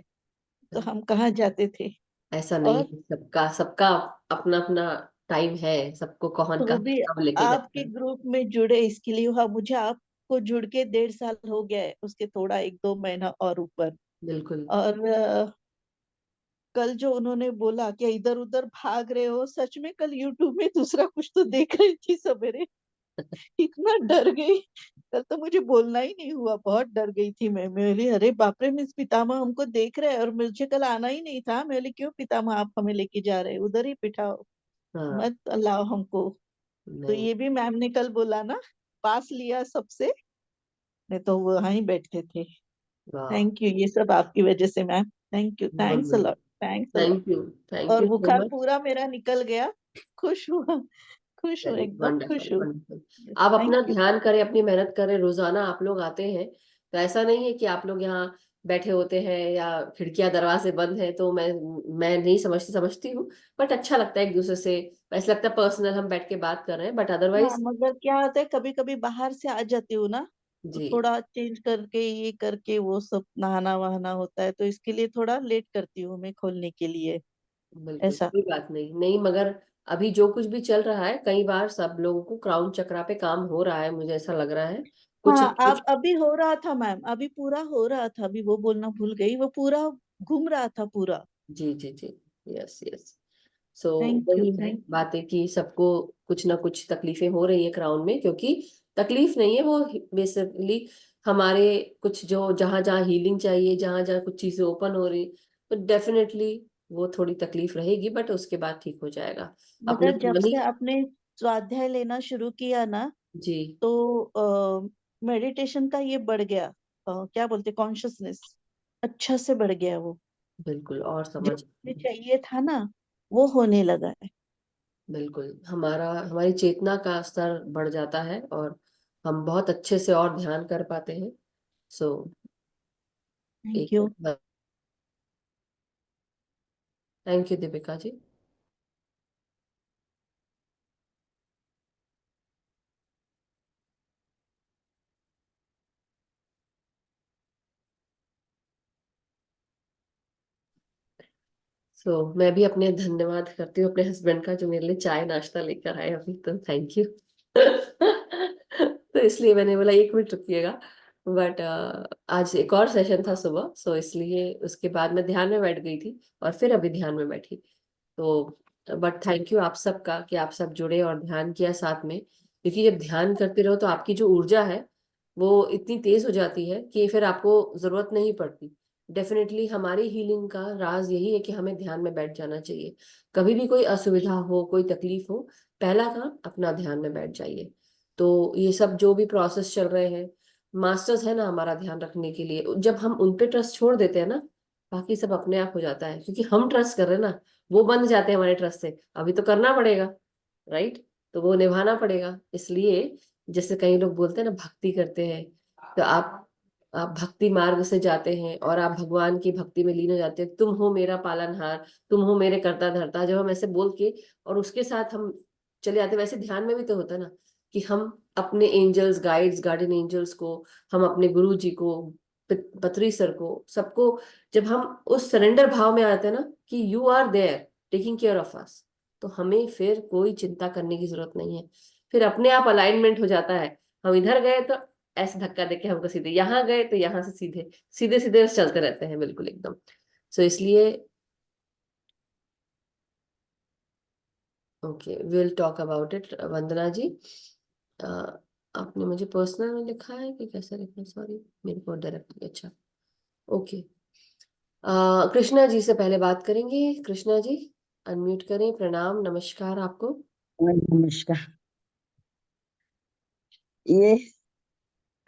तो हम कहाँ जाते थे। ऐसा नहीं और है, सबका सबका अपना अपना टाइम है, सबको कौन तो वो कहाँ भी कब लेके जाता आपके है। ग्रुप में जुड़े, इसके लिए हुआ मुझे आपको जुड़ के 1.5 साल हो गया है, उसके थोड़ा 1-2 महीना और ऊपर। बिल्कुल। और कल जो उन्होंने बोला कि इधर उधर भाग रहे हो, सच में कल यूट्यूब में दूसरा कुछ तो देख रही थी सवेरे, इतना डर गई। कल तो मुझे बोलना ही नहीं हुआ, बहुत डर गई थी मैं बोली अरे बाप रे, मिस पितामह हमको देख रहे हैं और मुझे कल आना ही नहीं था। मैं बोली क्यों पितामह आप हमें लेके जा रहे हैं, उधर ही बिठाओ, हाँ। मत लाओ हमको। तो नहीं। ये भी मैम ने कल बोला ना, पास लिया सबसे, नहीं तो वो वहां ही बैठे थे। वाह। थैंक यू, ये सब आपकी वजह से मैम, थैंक यू, बहुत थैंक्स अ बढ़िया। Lot, thanks a lot. Thank you. Thank और यू सो बुखार मच। पूरा मेरा निकल गया, खुश हुआ, खुश हूँ, वेरी एकदम वंडरफुल खुश हूँ। वंडरफुल। आप थैंक अपना यू। ध्यान करें, अपनी मेहनत करें, रोजाना आप लोग आते हैं, तो ऐसा नहीं है कि आप लोग यहाँ बैठे होते हैं या खिड़कियां दरवाजे बंद हैं, तो मैं नहीं समझती हूँ। बट अच्छा लगता है एक दूसरे से, ऐसा लगता है पर्सनल हम बैठ के बात कर रहे हैं, बट हाँ, अदरवाइज। मगर क्या होता है, कभी कभी बाहर से आ जाती हूँ ना, तो जी। थोड़ा चेंज करके ये करके वो सब नहाना वहाना होता है, तो इसके लिए थोड़ा लेट करती हूँ मैं खोलने के लिए, बिल्कुल ऐसा। कोई बात नहीं, नहीं मगर अभी जो कुछ भी चल रहा है, कई बार सब लोगों को क्राउन चक्रा पे काम हो रहा है, मुझे ऐसा लग रहा है। कुछ हाँ, कुछ। अब अभी हो रहा था मैम, अभी पूरा हो रहा था, अभी वो बोलना भूल गई, वो पूरा घूम रहा था पूरा। जी जी जी। Yes yes. So thank you, वही है थैंक यू। बात, है कि सबको कुछ ना कुछ तकलीफें हो रही है क्राउन में, क्योंकि तकलीफ नहीं है वो, बेसिकली हमारे कुछ जो जहाँ जहाँ हीलिंग चाहिए, जहाँ जहाँ कुछ चीजें ओपन हो रही, तो डेफिनेटली वो थोड़ी तकलीफ रहेगी, बट उसके बाद ठीक हो जाएगा। अपने मगर जब पुरानी। से आपने स्वाध्याय लेना शुरू किया ना, जी। तो मेडिटेशन का ये बढ़ गया, क्या बोलते, कॉन्शियसनेस अच्छा से बढ़ गया वो, बिल्कुल, और जो समझ। मुझे चाहिए था ना, वो होने लगा है। बिल्कुल, हमारी चेतना का स्तर बढ़ जाता है, और हम बहुत अच्छे से और ध्यान कर पाते हैं। सो थैंक एक। You. Thank you Deepika ji. मैं भी अपने धन्यवाद करती हूँ अपने हस्बैंड का, जो मेरे लिए चाय नाश्ता लेकर आए अभी, तो थैंक यू। तो इसलिए मैंने बोला 1 मिनट रुकिएगा, बट आज एक और सेशन था सुबह, इसलिए उसके बाद मैं ध्यान में बैठ गई थी, और फिर अभी ध्यान में बैठी। तो बट थैंक यू आप सबका कि आप सब जुड़े और ध्यान किया साथ में, क्योंकि जब ध्यान करते रहो तो आपकी जो ऊर्जा है वो इतनी तेज हो जाती है कि फिर आपको जरूरत नहीं पड़ती। डेफिनेटली हमारी हीलिंग का राज यही है कि हमें ध्यान में बैठ जाना चाहिए। कभी भी कोई असुविधा हो, कोई तकलीफ हो, पहला काम अपना ध्यान में बैठ जाइए। तो ये सब जो भी प्रोसेस चल रहे हैं, मास्टर्स है ना हमारा ध्यान रखने के लिए, जब हम उन पे ट्रस्ट छोड़ देते हैं ना, बाकी सब अपने आप हो जाता है, क्योंकि हम ट्रस्ट कर रहे हैं ना, वो बंध जाते हैं हमारे ट्रस्ट से, अभी तो करना पड़ेगा, राइट। तो वो निभाना पड़ेगा, इसलिए जैसे कई लोग बोलते हैं ना भक्ति करते हैं, तो आप भक्ति मार्ग से जाते हैं और आप भगवान की भक्ति में लीन हो जाते हैं, तुम हो मेरा पालनहार, तुम हो मेरे करता धरता, जब हम ऐसे बोल के और उसके साथ हम चले जाते हैं। वैसे ध्यान में भी तो होता है ना कि हम अपने एंजल्स, गाइड्स, गार्डियन एंजल्स को, हम अपने गुरु जी को, पत्री सर को, सबको, जब हम उस सरेंडर भाव में आते हैं ना कि you are there taking care of us, तो हमें फिर कोई चिंता करने की जरूरत नहीं है। फिर अपने आप अलाइनमेंट हो जाता है। हम इधर गए तो ऐसे धक्का देके हमको सीधे, यहाँ गए तो यहाँ से सीधे सीधे सीधे बस चलते रहते हैं, बिल्कुल एकदम। इसलिए okay, will talk about it. Vandana ji, अ, आपने मुझे पर्सनल में लिखा है कि कैसे लिखा, सॉरी, मेरे को डायरेक्टली, अच्छा। ओके। कृष्णा जी से पहले बात करेंगे। कृष्णा जी, अनम्यूट करें। प्रणाम, नमस्कार आपको। नमस्कार। ये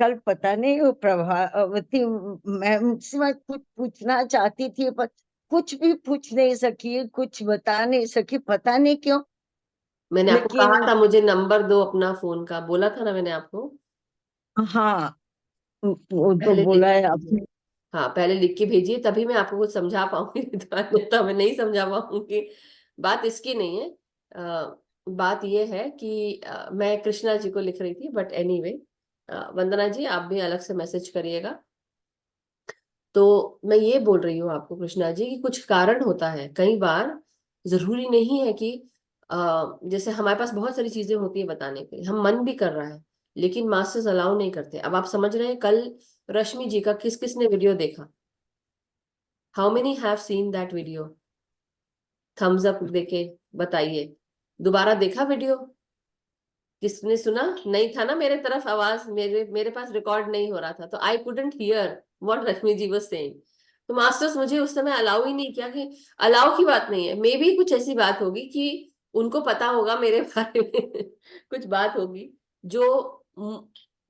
कल पता नहीं वो प्रभावती मैम से मैं कुछ पूछना चाहती थी, पर कुछ भी पूछ नहीं सकी, कुछ बता नहीं सकी, पता नहीं क्यों। मैंने आपको कहा लेकिन था मुझे नंबर दो अपना फोन का, बोला था ना मैंने आपको। हाँ, वो तो पहले लिख बोला है के भेजिए। आपने। हाँ, पहले लिख के भेजिए, तभी मैं आपको कुछ समझा पाऊंगी, नहीं तो मैं नहीं समझा पाऊंगी। बात इसकी नहीं है। बात ये है कि मैं कृष्णा जी को लिख रही थी, बट एनीवे वंदना जी आप भी अलग से मैसेज करिएगा। तो मैं ये बोल रही हूँ आपको कृष्णा जी कि कुछ कारण होता है कई बार। जरूरी नहीं है कि जैसे हमारे पास बहुत सारी चीजें होती है बताने के लिए, हम मन भी कर रहा है लेकिन मास्टर्स अलाउ नहीं करते। अब आप समझ रहे हैं, कल रश्मि जी का किस किस ने वीडियो देखा? How many have seen that video? Thumbs up देके बताइए। दोबारा देखा वीडियो? किसने सुना? नहीं था ना मेरे तरफ आवाज, मेरे पास रिकॉर्ड नहीं हो रहा था, तो I couldn't hear what Rashmi ji was saying. तो मास्टर्स मुझे उस समय अलाउ ही नहीं किया। कि अलाउ की बात नहीं है, मे बी कुछ ऐसी बात होगी कि उनको पता होगा मेरे बारे में कुछ बात होगी जो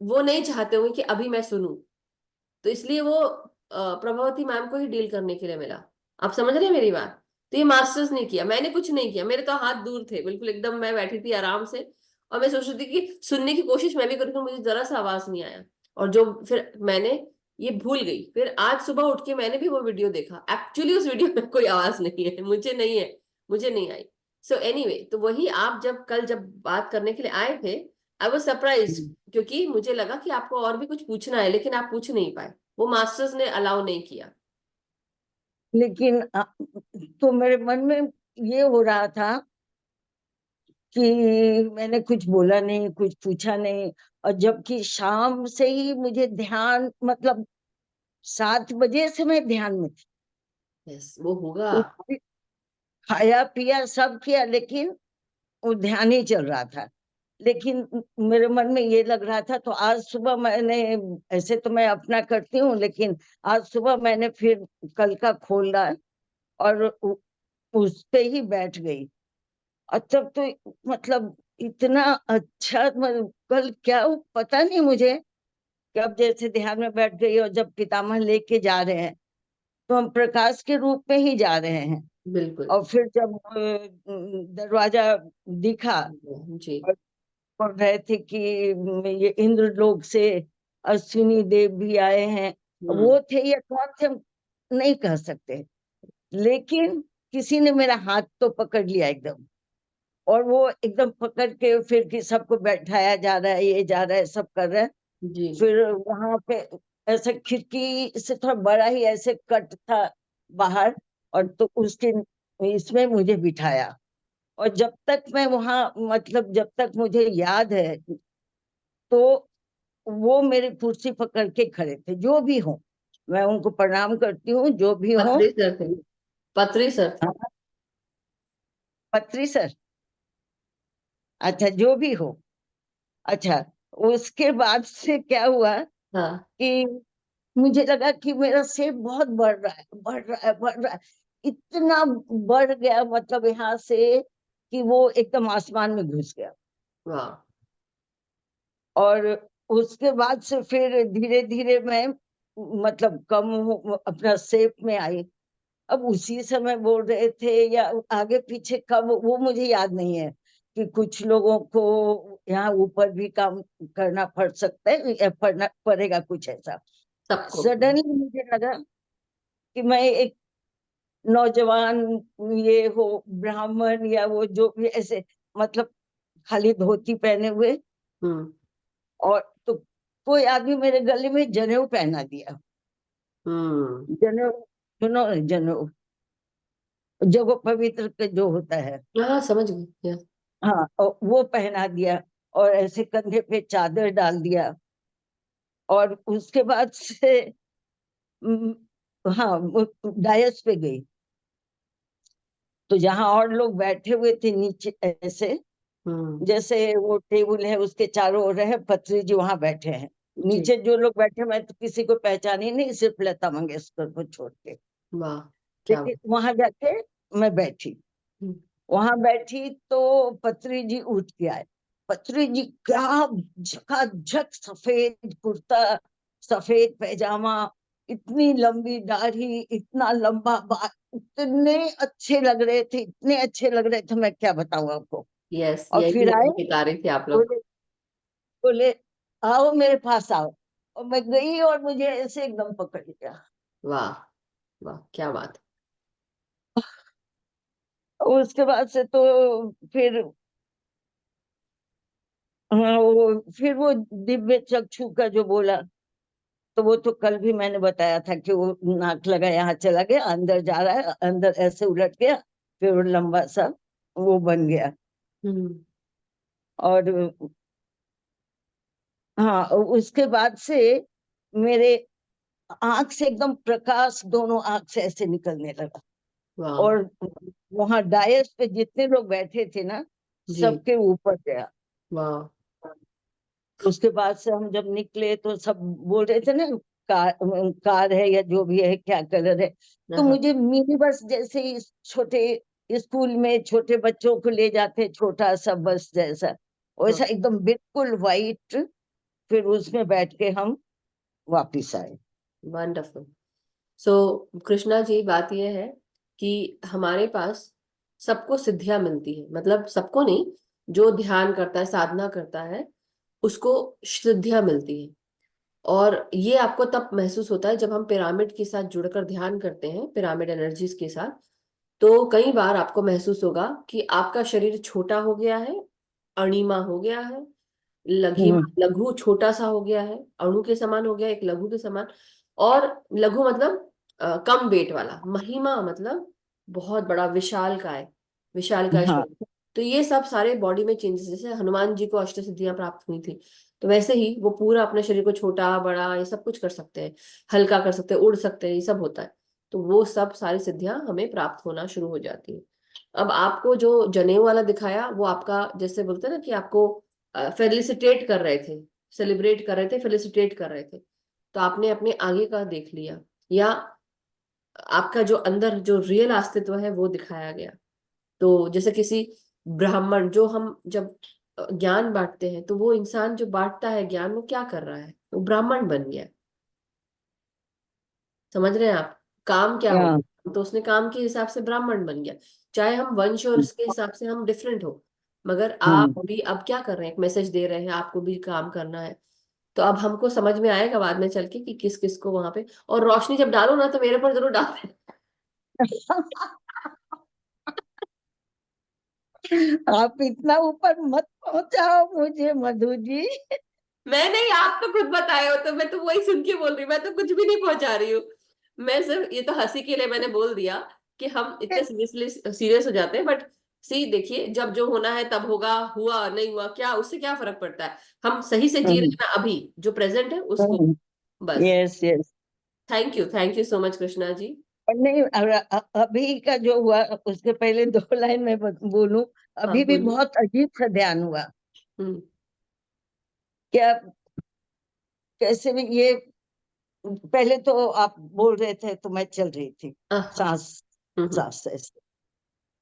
वो नहीं चाहते होंगे कि अभी मैं सुनूं। तो इसलिए वो प्रभावती मैम को ही डील करने के लिए मिला। आप समझ रहे हैं मेरी बात? तो ये मास्टर्स ने किया, मैंने कुछ नहीं किया। मेरे तो हाथ दूर थे बिल्कुल एकदम, मैं बैठी थी आराम से और मैं सोच रही थी कि सुनने की कोशिश मैं भी करूँ, मुझे जरा सा आवाज नहीं आया। और जो फिर मैंने ये भूल गई, फिर आज सुबह उठ के मैंने भी वो वीडियो देखा। एक्चुअली उस वीडियो में कोई आवाज नहीं है, मुझे नहीं है, मुझे नहीं आई। सो एनीवे, तो वही आप जब कल जब बात करने के लिए आए थे, आई वाज सरप्राइज, क्योंकि मुझे लगा कि आपको और भी कुछ पूछना है लेकिन आप पूछ नहीं पाए। वो मास्टर्स ने अलाउ नहीं किया। लेकिन तो मेरे मन में ये हो रहा था कि मैंने कुछ बोला नहीं, कुछ पूछा नहीं। और जबकि शाम से ही मुझे ध्यान, मतलब 7 बजे से मैं ध्यान में थी। यस, वो होगा। उठ- खाया पिया सब किया, लेकिन वो ध्यान ही चल रहा था। लेकिन मेरे मन में ये लग रहा था, तो आज सुबह मैंने, ऐसे तो मैं अपना करती हूँ, लेकिन आज सुबह मैंने फिर कल का खोला और उस पे ही बैठ गई। और तब तो मतलब इतना अच्छा, मतलब कल क्या पता नहीं मुझे, कि अब जैसे ध्यान में बैठ गई और जब पितामह लेके जा रहे हैं तो हम प्रकाश के रूप में ही जा रहे हैं। बिल्कुल। और फिर जब दरवाजा दिखा जी। और पढ़ रहे थे कि ये इंद्रलोक से अश्विनी देव भी आए हैं, हम्म। वो थे या कौन थे हम नहीं कह सकते। लेकिन किसी ने मेरा हाथ तो पकड़ लिया एकदम, और वो एकदम पकड़ के फिर कि सबको बैठाया जा रहा है, ये जा रहा है, सब कर रहे हैं। जी। फिर वहां पे ऐसे खिड़की से थोड़ा बड़ा ही ऐसे कट था बाहर, और तो उसके इसमें मुझे बिठाया। और जब तक मैं वहां, मतलब जब तक मुझे याद है, तो वो मेरी कुर्सी पकड़ के खड़े थे, जो भी हो। मैं उनको प्रणाम करती हूँ, जो भी हो। पत्री सर थे, पत्री सर थे। हाँ, पत्री सर। अच्छा, जो भी हो। अच्छा, उसके बाद से क्या हुआ हाँ। कि मुझे लगा कि मेरा सिर बहुत बढ़ रहा है, बढ़ रहा है, बढ़ रहा है। इतना बढ़ गया, मतलब यहाँ से कि वो एकदम आसमान में घुस गया। वाह। और उसके बाद से फिर धीरे धीरे मैं, मतलब कम अपना शेप में आई। अब उसी समय बोल रहे थे या आगे पीछे कब, वो मुझे याद नहीं है, कि कुछ लोगों को यहाँ ऊपर भी काम करना पड़ सकता है या पड़ना पड़ेगा, कुछ ऐसा। सबको। सडनली मुझे लगा कि मैं एक नौजवान, ये हो ब्राह्मण या वो जो भी ऐसे, मतलब खाली धोती पहने हुए, हम्म। और तो कोई आदमी मेरे गले में जनेऊ पहना दिया। हम्म। जनेऊ, सुनो, जनेऊ जो वो पवित्र के जो होता है। हाँ समझ गई। या। हाँ, और वो पहना दिया, और ऐसे कंधे पे चादर डाल दिया। और उसके बाद से उम, हाँ, वो डायस पे गई। तो जहाँ और लोग बैठे हुए थे नीचे ऐसे, हम्म। जैसे वो टेबल है उसके चारों ओर है, पत्री जी वहां बैठे हैं। जी। नीचे जो लोग बैठे, मैं तो किसी को पहचानी नहीं, सिर्फ लता मंगेशकर को छोड़ के। वाह। क्या लेकिन बात। वहां जाके मैं बैठी, हम्म। वहां बैठी तो पत्री जी उठ के आए। पत्री जी क्या झकाझक सफेद कुर्ता, सफेद पैजामा, इतनी लंबी दाढ़ी, इतना लंबा बाल, इतने अच्छे लग रहे थे, इतने अच्छे लग रहे थे, मैं क्या बताऊं आपको। यस, और यही फिर आए, होने के कार्य थे आप लोग। बोले बोले आओ मेरे पास आओ। और मैं गई और मुझे ऐसे एकदम पकड़ लिया। वाह। वाह क्या बात। उसके बाद से तो फिर हाँ, वो फिर वो दिव्य चक्षु का जो बोला, तो वो तो कल भी मैंने बताया था कि वो नाक लगा यहाँ चला गया, अंदर जा रहा है, अंदर ऐसे उलट गया, फिर वो लंबा सा वो बन गया। हम्म। और हाँ, उसके बाद से मेरे आंख से एकदम प्रकाश दोनों आंख से ऐसे निकलने लगा। वाह। और वहां डायस पे जितने लोग बैठे थे ना, जी। सबके ऊपर गया। वाह। उसके बाद से हम जब निकले तो सब बोल रहे थे ना, कार कार है या जो भी है, क्या कलर है। तो हाँ। मुझे मिनी बस जैसे इस छोटे स्कूल में छोटे बच्चों को ले जाते, छोटा सा बस जैसा, हाँ। वैसा एकदम बिल्कुल वाइट। फिर उसमें बैठ के हम वापिस आए। वंडरफुल। सो कृष्णा जी, बात यह है कि हमारे पास सबको सिद्धियां मिलती है, मतलब सबको नहीं, जो ध्यान करता है, साधना करता है, उसको सिद्धियां मिलती है। और ये आपको तब महसूस होता है जब हम पिरामिड के साथ जुड़कर ध्यान करते हैं, पिरामिड एनर्जीज के साथ। तो कई बार आपको महसूस होगा कि आपका शरीर छोटा हो गया है, अणिमा हो गया है, लघिमा, हम्म। लघु छोटा सा हो गया है, अणु के समान हो गया, एक लघु के समान। और लघु मतलब कम वेट वाला, महिमा मतलब बहुत बड़ा, विशाल काय, विशाल काय हाँ। शरीर। तो ये सब सारे बॉडी में चेंजेस, जैसे हनुमान जी को अष्ट सिद्धियां प्राप्त हुई थी, तो वैसे ही वो पूरा अपने शरीर को छोटा बड़ा ये सब कुछ कर सकते हैं, हल्का कर सकते हैं, उड़ सकते हैं, ये सब होता है। तो वो सब सारी सिद्धियां हमें प्राप्त होना शुरू हो जाती है। अब आपको जो जनेऊ वाला दिखाया, वो आपका, जैसे बोलते हैं ना कि आपको फेलिसिटेट कर रहे थे, सेलिब्रेट कर रहे थे, फेलिसिटेट कर रहे थे, तो आपने अपने आगे का देख लिया, या आपका जो अंदर जो रियल अस्तित्व है वो दिखाया गया। तो जैसे किसी ब्राह्मण, जो हम जब ज्ञान बांटते हैं, तो वो इंसान जो बांटता है ज्ञान, वो क्या कर रहा है, वो ब्राह्मण बन गया। समझ रहे हैं आप, काम क्या हो, हाँ। तो उसने काम के हिसाब से ब्राह्मण बन गया। चाहे हम वंश और इसके हिसाब से हम डिफरेंट हो, मगर आप हम्म। भी अब क्या कर रहे हैं, एक मैसेज दे रहे हैं, आपको भी काम करना है। तो अब हमको समझ में आएगा बाद में चल के कि किस किस को वहां पे, और रोशनी जब डालो ना तो मेरे पर जरूर डाल। आप इतना ऊपर मत पहुंचाओ मुझे मधु जी। मैं नहीं, आप तो खुद बताए हो, तो मैं तो वही सुन के बोल रही हूँ, मैं तो कुछ भी नहीं पहुंचा रही हूँ। मैं सिर्फ ये तो हंसी के लिए मैंने बोल दिया कि हम इतने सीरियसली सीरियस हो जाते हैं, बट सी देखिए, जब जो होना है तब होगा, हुआ नहीं हुआ क्या, उससे क्या फर्क पड़ता है। हम सही से जी रहे हैं ना, अभी जो प्रेजेंट है उसको, बस। Yes yes. Thank you so much Krishna ji. नहीं, अभी का जो हुआ, उसके पहले दो लाइन में बोलूं। हाँ अभी भी बोलिए। बहुत अजीब सा ध्यान हुआ। हम्म। क्या, कैसे भी ये, पहले तो आप बोल रहे थे तो मैं चल रही थी, हाँ। सांस हम्म। सांस ऐसे।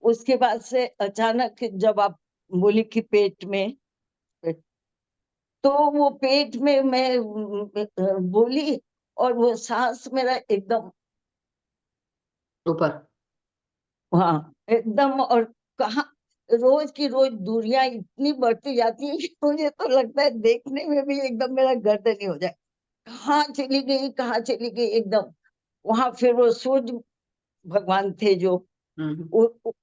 उसके बाद से अचानक जब आप बोली कि पेट में, तो वो पेट में मैं बोली, और वो सांस मेरा एकदम, ऊपर। हाँ एकदम। और कहाँ, रोज की रोज दूरियां इतनी बढ़ती जाती है कि मुझे तो लगता है देखने में भी एकदम मेरा गर्दन ही हो जाए। कहाँ चली गई, कहाँ चली गई एकदम। वहां फिर वो सूर्य भगवान थे जो, हम्म।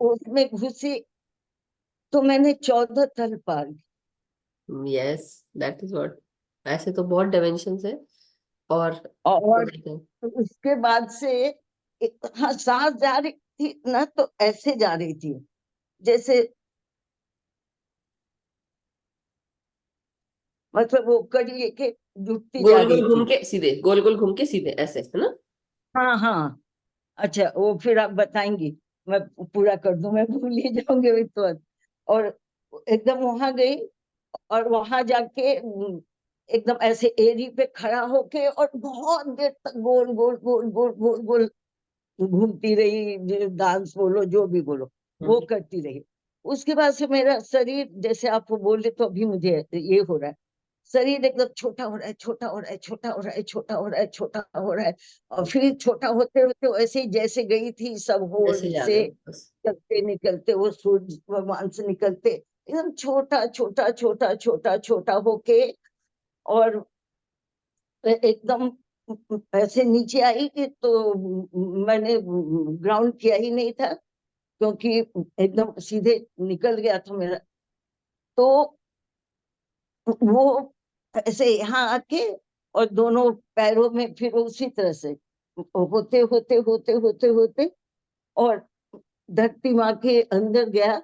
उसमें घुसी, तो मैंने 14 तल पार की। Yes, that is what. ऐसे तो बहुत डायमेंशंस है। और और उसके बाद से हाँ, सांस जा रही थी ना, तो ऐसे जा रही थी, जैसे मतलब वो कड़ी के जुटती जा गोल रही गोल घूम थी। के सीधे, गोल गोल घूम के सीधे, ऐसे है ना। हाँ हाँ। अच्छा, वो फिर आप बताएंगी, मैं पूरा कर दूं, मैं भूल ही जाऊंगी वही तो। और एकदम वहां गई, और वहां जाके एकदम ऐसे एरी पे खड़ा होके, और बहुत देर तक गोल गोल गोल गोल गोल गोल घूमती रही, डांस बोलो जो भी बोलो, वो हम्म। करती रही। उसके बाद से मेरा शरीर, जैसे आप वो बोल रहे, तो अभी मुझे ये हो रहा है, शरीर एकदम छोटा हो रहा है, छोटा हो रहा है, छोटा हो रहा है, छोटा हो रहा है, छोटा हो रहा है। और फिर छोटा होते होते वैसे ही जैसे गई थी सब होल ऐसे जा रहे से, हो बस। निकलते निकलते वो सूर्य भगवान से निकलते, एकदम छोटा छोटा छोटा छोटा छोटा होके, और एकदम ऐसे नीचे आई कि तो मैंने ग्राउंड किया ही नहीं था, क्योंकि एकदम सीधे निकल गया था मेरा। तो वो ऐसे यहाँ आके और दोनों पैरों में फिर उसी तरह से होते होते होते होते होते और धरती माँ के अंदर गया।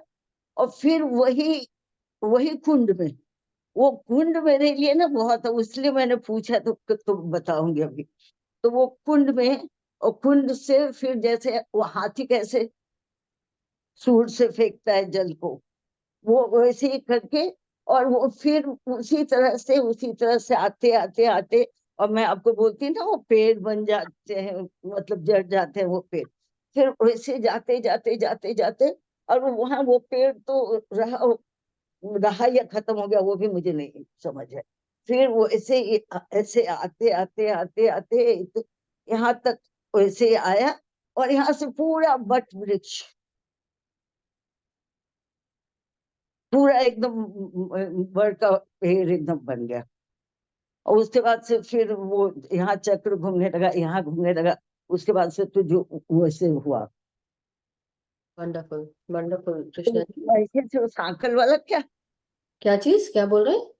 और फिर वही वही कुंड में, वो कुंड मेरे लिए ना बहुत है, इसलिए मैंने पूछा तो बताऊंगी अभी। तो वो कुंड में, और कुंड से फिर जैसे वो हाथी कैसे सूर से फेंकता है जल को, वो वैसे ही करके, और वो फिर उसी तरह से आते आते आते, और मैं आपको बोलती ना वो पेड़ बन जाते हैं, मतलब जड़ जाते हैं वो पेड़। फिर वैसे जाते जाते जाते जाते, और वहां वो पेड़ तो रहा रहा या खत्म हो गया वो भी मुझे नहीं समझ है। फिर वो ऐसे आते आते आते आते यहाँ तक वैसे आया, और यहाँ से पूरा वट वृक्ष पूरा एकदम बड़ का पेड़ एकदम बन गया। और उसके बाद से फिर वो यहाँ चक्र घूमने लगा, यहाँ घूमने लगा। उसके बाद से तो जो वैसे हुआ। वंडरफुल, वंडरफुल तो कृष्णा जी। ऐसे से वो सांकल वाला क्या, क्या चीज, क्या बोल रहे हैं?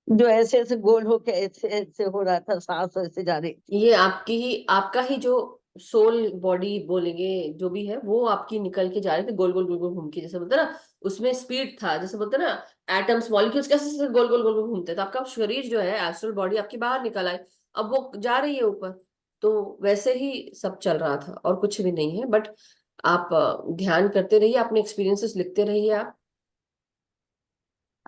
जो ऐसे ऐसे गोल होके ऐसे ऐसे हो रहा था, सांस ऐसे जा रही थी। ये आपकी ही, आपका ही जो सोल बॉडी बोलेंगे, जो भी है वो आपकी निकल के जा रहे थे गोल गोल गोल गोल घूम के, जैसे बोलते हैं ना, उसमें स्पीड था, जैसे बोलते हैं ना एटम्स मॉलिक्यूल्स कैसे गोल गोल गोल गोल घूमते हैं, तो आपका शरीर जो है एस्ट्रल बॉडी आपकी बाहर निकल आई, अब वो जा रही है ऊपर। तो वैसे ही सब चल रहा था और कुछ भी नहीं है, बट आप ध्यान करते रहिए, अपने एक्सपीरियंसेस लिखते रहिए आप।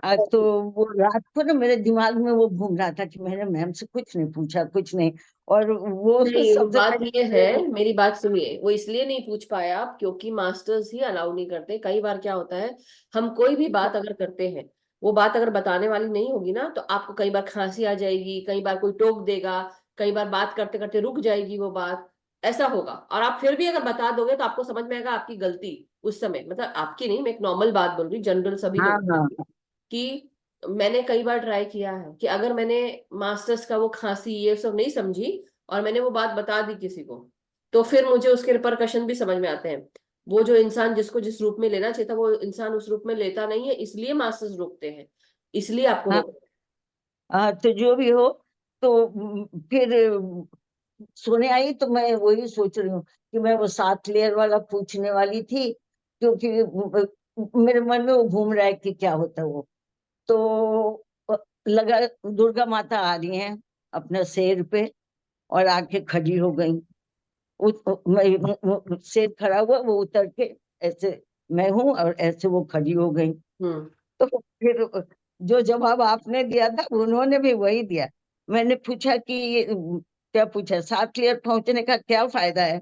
आज तो वो रात को ना मेरे दिमाग में वो घूम रहा था कि मैंने मैम से कुछ नहीं पूछा, कुछ नहीं। और वो नहीं, वो सबसे बात ये है, पहले मेरी बात सुनिए, वो इसलिए नहीं पूछ पाया आप क्योंकि मास्टर्स ही अलाउ नहीं करते। कई बार क्या होता है, हम कोई भी बात अगर करते हैं, वो बात अगर बताने वाली नहीं होगी ना, तो आपको कई बार खांसी आ जाएगी, कई बार कोई टोक देगा, कई बार बात करते करते रुक जाएगी वो बात, ऐसा होगा। और आप फिर भी अगर बता दोगे तो आपको समझ में आएगा आपकी गलती उस समय, मतलब आपकी नहीं, मैं एक नॉर्मल बात बोल रही हूँ, जनरल सभी हाँ लोग हाँ कि मैंने कई बार ट्राई किया है कि अगर मैंने मास्टर्स का वो खांसी ये सब नहीं समझी और मैंने वो बात बता दी किसी को, तो फिर मुझे उसके रिपरकशन भी समझ में आते हैं। वो जो इंसान जिसको जिस रूप में लेना चाहिए था, वो इंसान उस रूप में लेता नहीं है, इसलिए मास्टर्स रोकते हैं, इसलिए आपको हाँ रोक। हाँ। तो जो भी हो, तो फिर सोने आई तो मैं वही सोच रही हूँ कि मैं वो 7 लेयर वाला पूछने वाली थी, क्योंकि मेरे मन में वो घूम रहा है कि क्या होता है वो। तो लगा दुर्गा माता आ रही हैं अपने शेर पे, और आके खड़ी हो गई। शेर खड़ा हुआ, वो उतर के ऐसे मैं हूं, और ऐसे वो खड़ी हो गई। हम्म। तो फिर जो जवाब आपने दिया था उन्होंने भी वही दिया। मैंने पूछा कि क्या पूछा, 7 लेयर पहुंचने का क्या फायदा है?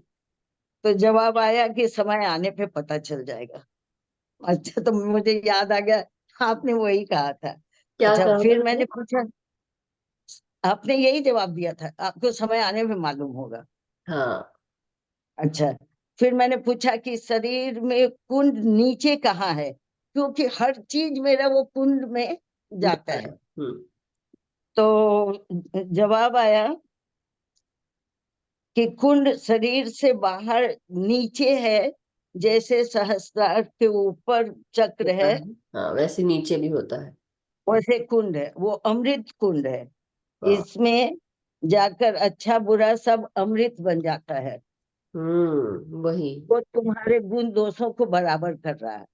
तो जवाब आया कि समय आने पे पता चल जाएगा। अच्छा, तो मुझे याद आ गया, आपने वही कहा था। क्या अच्छा, कहा था फिर मैंने? मैंने पूछा, आपने यही जवाब दिया था, आपको समय आने पे मालूम होगा। हाँ। अच्छा, फिर मैंने पूछा कि शरीर में कुंड नीचे कहाँ है, क्योंकि हर चीज मेरा वो कुंड में जाता जाता है। है। हम्म। तो जवाब आया कि कुंड शरीर से बाहर नीचे है, जैसे सहस्त्रार के ऊपर चक्र होता है, है। हाँ, वैसे नीचे भी होता है। वैसे कुंड है, वो अमृत कुंड है। हाँ। इसमें जाकर अच्छा बुरा सब अमृत बन जाता है। वही। वो तुम्हारे गुण दोषों को बराबर कर रहा है।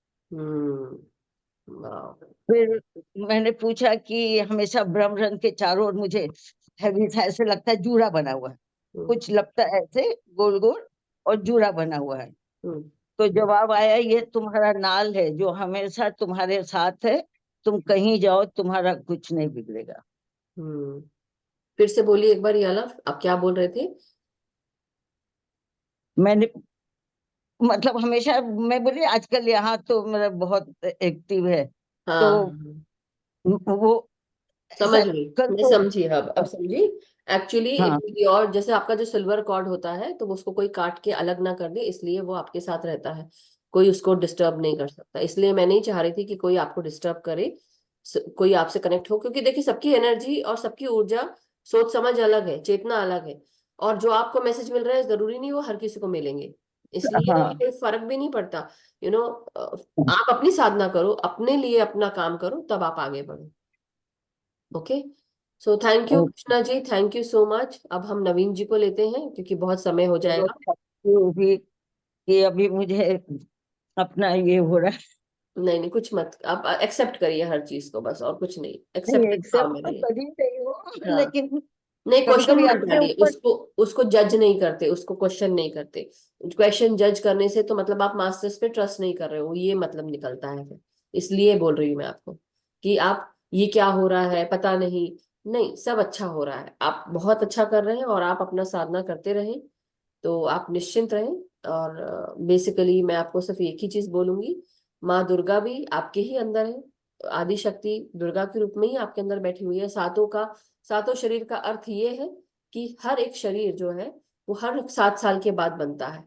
वाह। फिर मैंने पूछा कि हमेशा ब्रह्म रंग के चारों ओर मुझे हैवी सा ऐसे लगता है जूड़ा बना हुआ है, हम्म। कुछ लगता है ऐसे गोल गोल, और जूड़ा बना हुआ है। हम्म। तो जवाब आया, ये तुम्हारा नाल है जो हमेशा तुम्हारे साथ है, तुम कहीं जाओ तुम्हारा कुछ नहीं बिगड़ेगा। हम्म। फिर से बोलिए एक बार ये वाला, आप क्या बोल रहे थे? मैंने मतलब हमेशा मैं बोली आजकल यहाँ तो मेरा बहुत एक्टिव है। तो हाँ, वो समझ ऐसा गई। कल मैं तो समझी, अब समझी। एक्चुअली हाँ और जैसे आपका जो सिल्वर कॉर्ड होता है, तो उसको कोई काट के अलग ना कर दे, इसलिए वो आपके साथ रहता है, कोई उसको डिस्टर्ब नहीं कर सकता। इसलिए मैं नहीं चाह रही थी कि कोई आपको डिस्टर्ब करे, कोई आपसे कनेक्ट हो, क्योंकि देखिए सबकी एनर्जी और सबकी ऊर्जा, सोच समझ अलग है, चेतना अलग है, और जो आपको मैसेज मिल रहा है जरूरी नहीं वो हर किसी को मिलेंगे, इसलिए हाँ कोई फर्क भी नहीं पड़ता। यू आप अपनी साधना करो, अपने लिए अपना काम करो, तब आप आगे बढ़ो। Okay, so thank you okay. Krishna ji, thank you so much. अब हम नवीन जी को लेते हैं क्योंकि बहुत समय हो चलो, जाएगा। वो भी कि अभी मुझे अपना ये हो रहा है। नहीं नहीं, कुछ मत, आप एक्सेप्ट करिए हर चीज को बस, और कुछ नहीं, नहीं, एक्सेप्टेंस भाव एक्सेप्ट में तो रहिए। कर ही रही हूँ, हाँ, लेकिन नहीं, कभी क्वेश्चन कभी मत अपने डालिए ऊपर। उसको, उसको जज नहीं करते, उसको क्वेश्चन नहीं करते। क्वेश्चन जज करने से तो मतलब आप मास्टर्स पे ट्रस्ट नहीं कर रहे हो, ये मतलब निकलता है फिर। इसलिए बोल रही हूँ मैं आपको कि आप, ये क्या हो रहा है पता नहीं, नहीं, सब अच्छा हो रहा है, आप बहुत अच्छा कर रहे हैं और आप अपना साधना करते रहें, तो आप निश्चिंत रहें। और बेसिकली मैं आपको सिर्फ एक ही चीज बोलूंगी, माँ दुर्गा भी आपके ही अंदर है, आदि शक्ति दुर्गा के रूप में ही आपके अंदर बैठी हुई है। सातों शरीर का अर्थ ये है कि हर एक शरीर जो है वो हर 7 साल के बाद बनता है,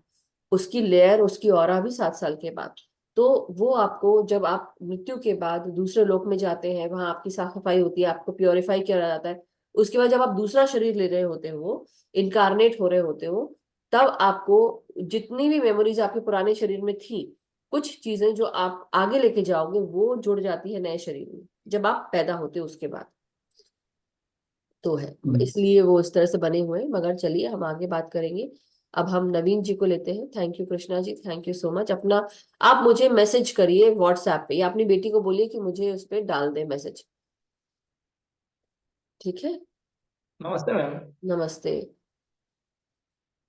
उसकी लेयर, उसकी ऑरा भी 7 साल के बाद। तो वो आपको, जब आप मृत्यु के बाद दूसरे लोक में जाते हैं, वहां आपकी साफ सफाई होती है, आपको प्योरीफाई किया जाता है, उसके बाद जब आप दूसरा शरीर ले रहे होते हो, इनकारनेट हो रहे होते हो, तब आपको जितनी भी मेमोरीज आपके पुराने शरीर में थी, कुछ चीजें जो आप आगे लेके जाओगे वो जुड़ जाती है नए शरीर में, जब आप पैदा होते हो उसके बाद। तो है, इसलिए वो इस तरह से बने हुए हैं। मगर चलिए हम आगे बात करेंगे। अब हम नवीन जी को लेते हैं। Thank you Krishna ji, thank you so much. अपना, आप मुझे मैसेज करिए व्हाट्सएप पे, या अपनी बेटी को बोलिए कि मुझे उस पर डाल दे मैसेज। ठीक है। नमस्ते मैम। नमस्ते।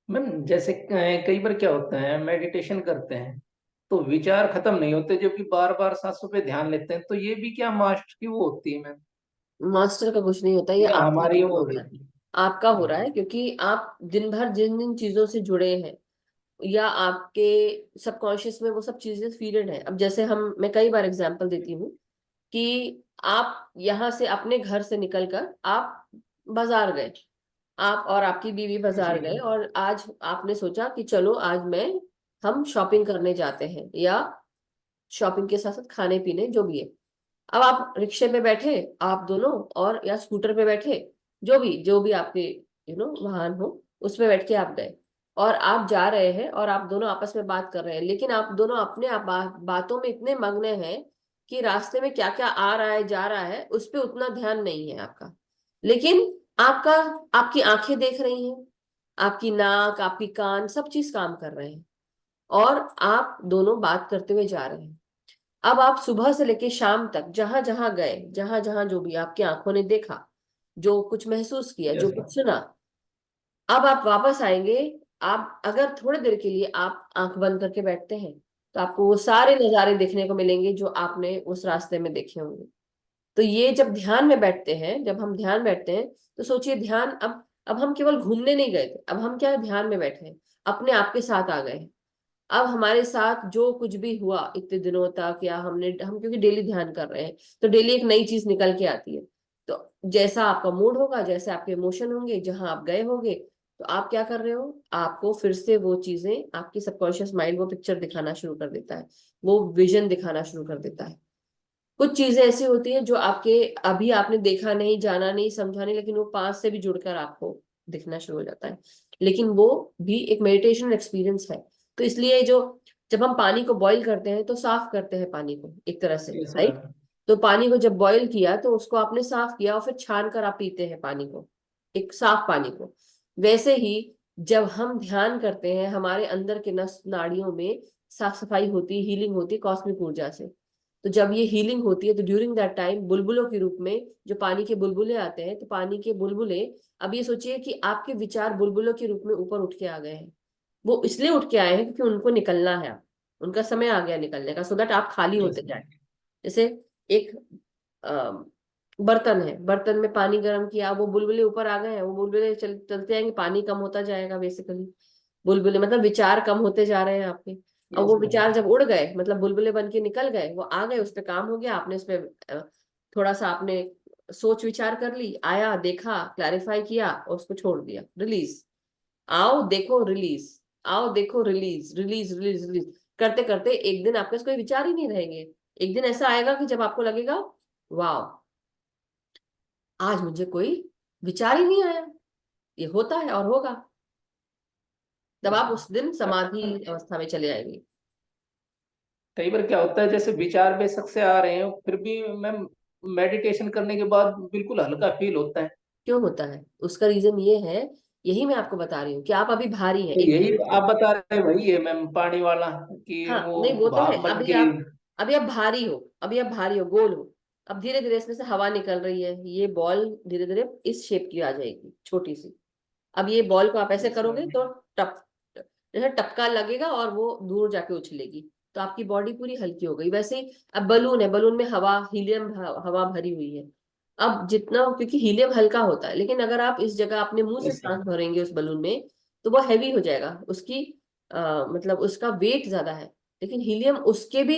मैम जैसे कई बार क्या होता है, मेडिटेशन करते हैं तो विचार खत्म नहीं होते, जबकि बार बार सांसों पे ध्यान लेते हैं, तो ये भी क्या मास्टर की वो होती है मैम, मास्टर का कुछ नहीं होता, ये या आपका हमारी काम वो हो होता रही है। थी? आपका हो रहा हाँ। है क्योंकि आप दिन भर जिन जिन चीजों से जुड़े हैं, या आपके सबकॉन्शियस में वो सब चीजें फीडेड है। अब जैसे हम, मैं कई बार एग्जांपल देती हूँ कि आप यहाँ से अपने घर से निकलकर आप बाजार गए, आप और आपकी बीवी बाजार जी। गए, और आज आपने सोचा कि चलो आज हम शॉपिंग करने जाते हैं, या शॉपिंग के साथ साथ खाने पीने जो भी है। अब आप रिक्शे पे बैठे, आप दोनों, और या स्कूटर पे बैठे, जो भी आपके वाहन हो, उसमें बैठ के आप गए, और आप जा रहे हैं और आप दोनों आपस में बात कर रहे हैं, लेकिन आप दोनों अपने बातों में इतने मग्न हैं कि रास्ते में क्या क्या आ रहा है जा रहा है उस पर उतना ध्यान नहीं है आपका। लेकिन आपका, आपकी आंखें देख रही हैं, आपकी नाक, आपकी कान, सब चीज काम कर रहे हैं, और आप दोनों बात करते हुए जा रहे हैं। अब आप सुबह से लेके शाम तक जहां जहां गए, जहां जहां जो भी आपकी आंखों ने देखा, जो कुछ महसूस किया, जो यस कुछ मैम। सुना, अब आप वापस आएंगे। आप अगर थोड़ी देर के लिए आप आंख बंद करके बैठते हैं, तो आपको वो सारे नजारे देखने को मिलेंगे जो आपने उस रास्ते में देखे होंगे। तो ये जब ध्यान में बैठते हैं, जब हम ध्यान बैठते हैं, तो सोचिए ध्यान, अब हम केवल घूमने नहीं गए थे, अब हम क्या ध्यान में बैठे हैं, अपने आप के साथ आ गए हैं। अब हमारे साथ जो कुछ भी हुआ इतने दिनों तक, या हम क्योंकि डेली ध्यान कर रहे हैं, तो डेली एक नई चीज निकल के आती है। तो जैसा आपका मूड होगा, जैसे आपके इमोशन होंगे, जहां आप गए होंगे, तो आप क्या कर रहे हो, आपको फिर से वो चीजें, आपकी सबकॉन्शियस माइंड वो पिक्चर दिखाना शुरू कर देता है, वो विजन दिखाना शुरू कर देता है। कुछ चीजें ऐसी होती हैं जो आपके, अभी आपने देखा नहीं, जाना नहीं, समझा नहीं, लेकिन वो पास से भी जुड़कर आपको दिखना शुरू हो जाता है। लेकिन वो भी एक मेडिटेशन एक्सपीरियंस है। तो इसलिए जो, जब हम पानी को बॉईल करते हैं तो साफ करते हैं पानी को एक तरह से, यस राइट। मैम। तो पानी को जब बॉईल किया तो उसको आपने साफ किया, और फिर छान कर आप पीते हैं पानी को, एक साफ पानी को। वैसे ही जब हम ध्यान करते हैं, हमारे अंदर के नस नाड़ियों में साफ सफाई होती, हीलिंग होती कॉस्मिक ऊर्जा से। तो जब ये हीलिंग होती है, तो ड्यूरिंग दैट टाइम बुलबुलों के रूप में जो पानी के बुलबुले आते हैं, तो पानी के बुलबुले, अब ये सोचिए कि आपके विचार बुलबुलों के रूप में ऊपर उठ के आ गए हैं। वो इसलिए उठ के आए हैं क्योंकि उनको निकलना है, उनका समय आ गया निकलने का, सो दैट आप खाली यस होते मैम। जाए। जैसे एक अ, बर्तन है, बर्तन में पानी गर्म किया, वो बुलबुले ऊपर आ गए हैं, वो बुलबुले चलते जाएंगे, पानी कम होता जाएगा बेसिकली। बुलबुले मतलब विचार कम होते जा रहे हैं आपके। अब यस वो मैम। विचार जब उड़ गए, मतलब बुलबुले बन के निकल गए, वो आ गए, उस पर काम हो गया, आपने उस पर थोड़ा सा आपने सोच विचार कर ली, आया, देखा, क्लैरिफाई किया, और उसको छोड़ दिया, रिलीज। आओ देखो रिलीज, आओ देखो रिलीज, रिलीज रिलीज रिलीज, करते करते एक दिन आपके पास कोई विचार ही नहीं रहेंगे। एक दिन ऐसा आएगा कि जब आपको लगेगा, वाह, आज मुझे कोई विचार ही नहीं आया। ये होता है और होगा, तब यस आप उस दिन समाधि मैम। अवस्था में चले आएंगे। कई बार क्या होता है, जैसे विचार बेशक से आ रहे हैं, फिर भी मैम मेडिटेशन करने के बाद बिल्कुल हल्का फील होता है। क्यों होता है? उसका रीजन ये है, यही मैं आपको बता रही हूँ कि आप अभी भारी हैं तो एक यही तरीके से। आप बता रहे हैं, वही है मैम, पानी वाला, कि हाँ नहीं, वो वो तो है। भाप अभी मटकी। आप, भारी हो, अभी आप भारी हो, गोल हो। अब धीरे धीरे इसमें से हवा निकल रही है, ये बॉल धीरे धीरे इस शेप की आ जाएगी, छोटी सी। अब ये बॉल को आप ऐसे अच्छा। करोगे तो टप, जैसे टपका लगेगा और वो दूर जाके उछलेगी, तो आपकी बॉडी पूरी हल्की हो गई। वैसे ही अब बलून है, बलून में हवा, हीलियम हवा भरी हुई है। अब जितना, क्योंकि हीलियम हल्का होता है, लेकिन अगर आप इस जगह अपने मुंह से अच्छा। सांस भरेंगे उस बलून में, तो वो हैवी हो जाएगा। उसकी मतलब उसका वेट ज्यादा है, लेकिन हीलियम उसके भी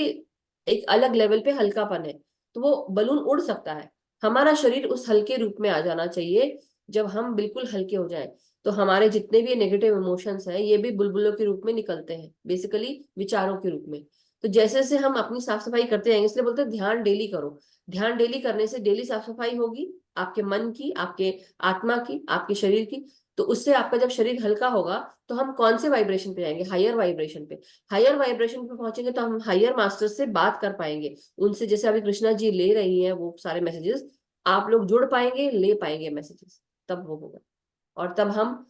एक अलग लेवल पे हल्कापन है, तो वो बलून उड़ सकता है। हमारा शरीर उस हल्के रूप में आ जाना चाहिए। जब हम बिल्कुल हल्के हो जाएं, तो हमारे जितने भी नेगेटिव इमोशंस हैं, ये भी बुलबुलों के रूप में निकलते हैं, बेसिकली विचारों के रूप में। तो जैसे जैसे हम अपनी साफ सफाई करते जाएंगे, इसलिए बोलते हैं ध्यान डेली करो। ध्यान डेली करने से डेली साफ सफाई होगी, आपके मन की, आपके आत्मा की, आपके शरीर की। तो उससे आपका जब शरीर हल्का होगा, तो हम कौन से वाइब्रेशन पे जाएंगे? हायर वाइब्रेशन पे। हायर वाइब्रेशन पे पहुंचेंगे तो हम हायर मास्टर्स से बात कर पाएंगे, उनसे। जैसे अभी कृष्णा जी ले रही हैं वो सारे मैसेजेस, आप लोग जुड़ पाएंगे, ले पाएंगे मैसेजेस, तब वो होगा। और तब हम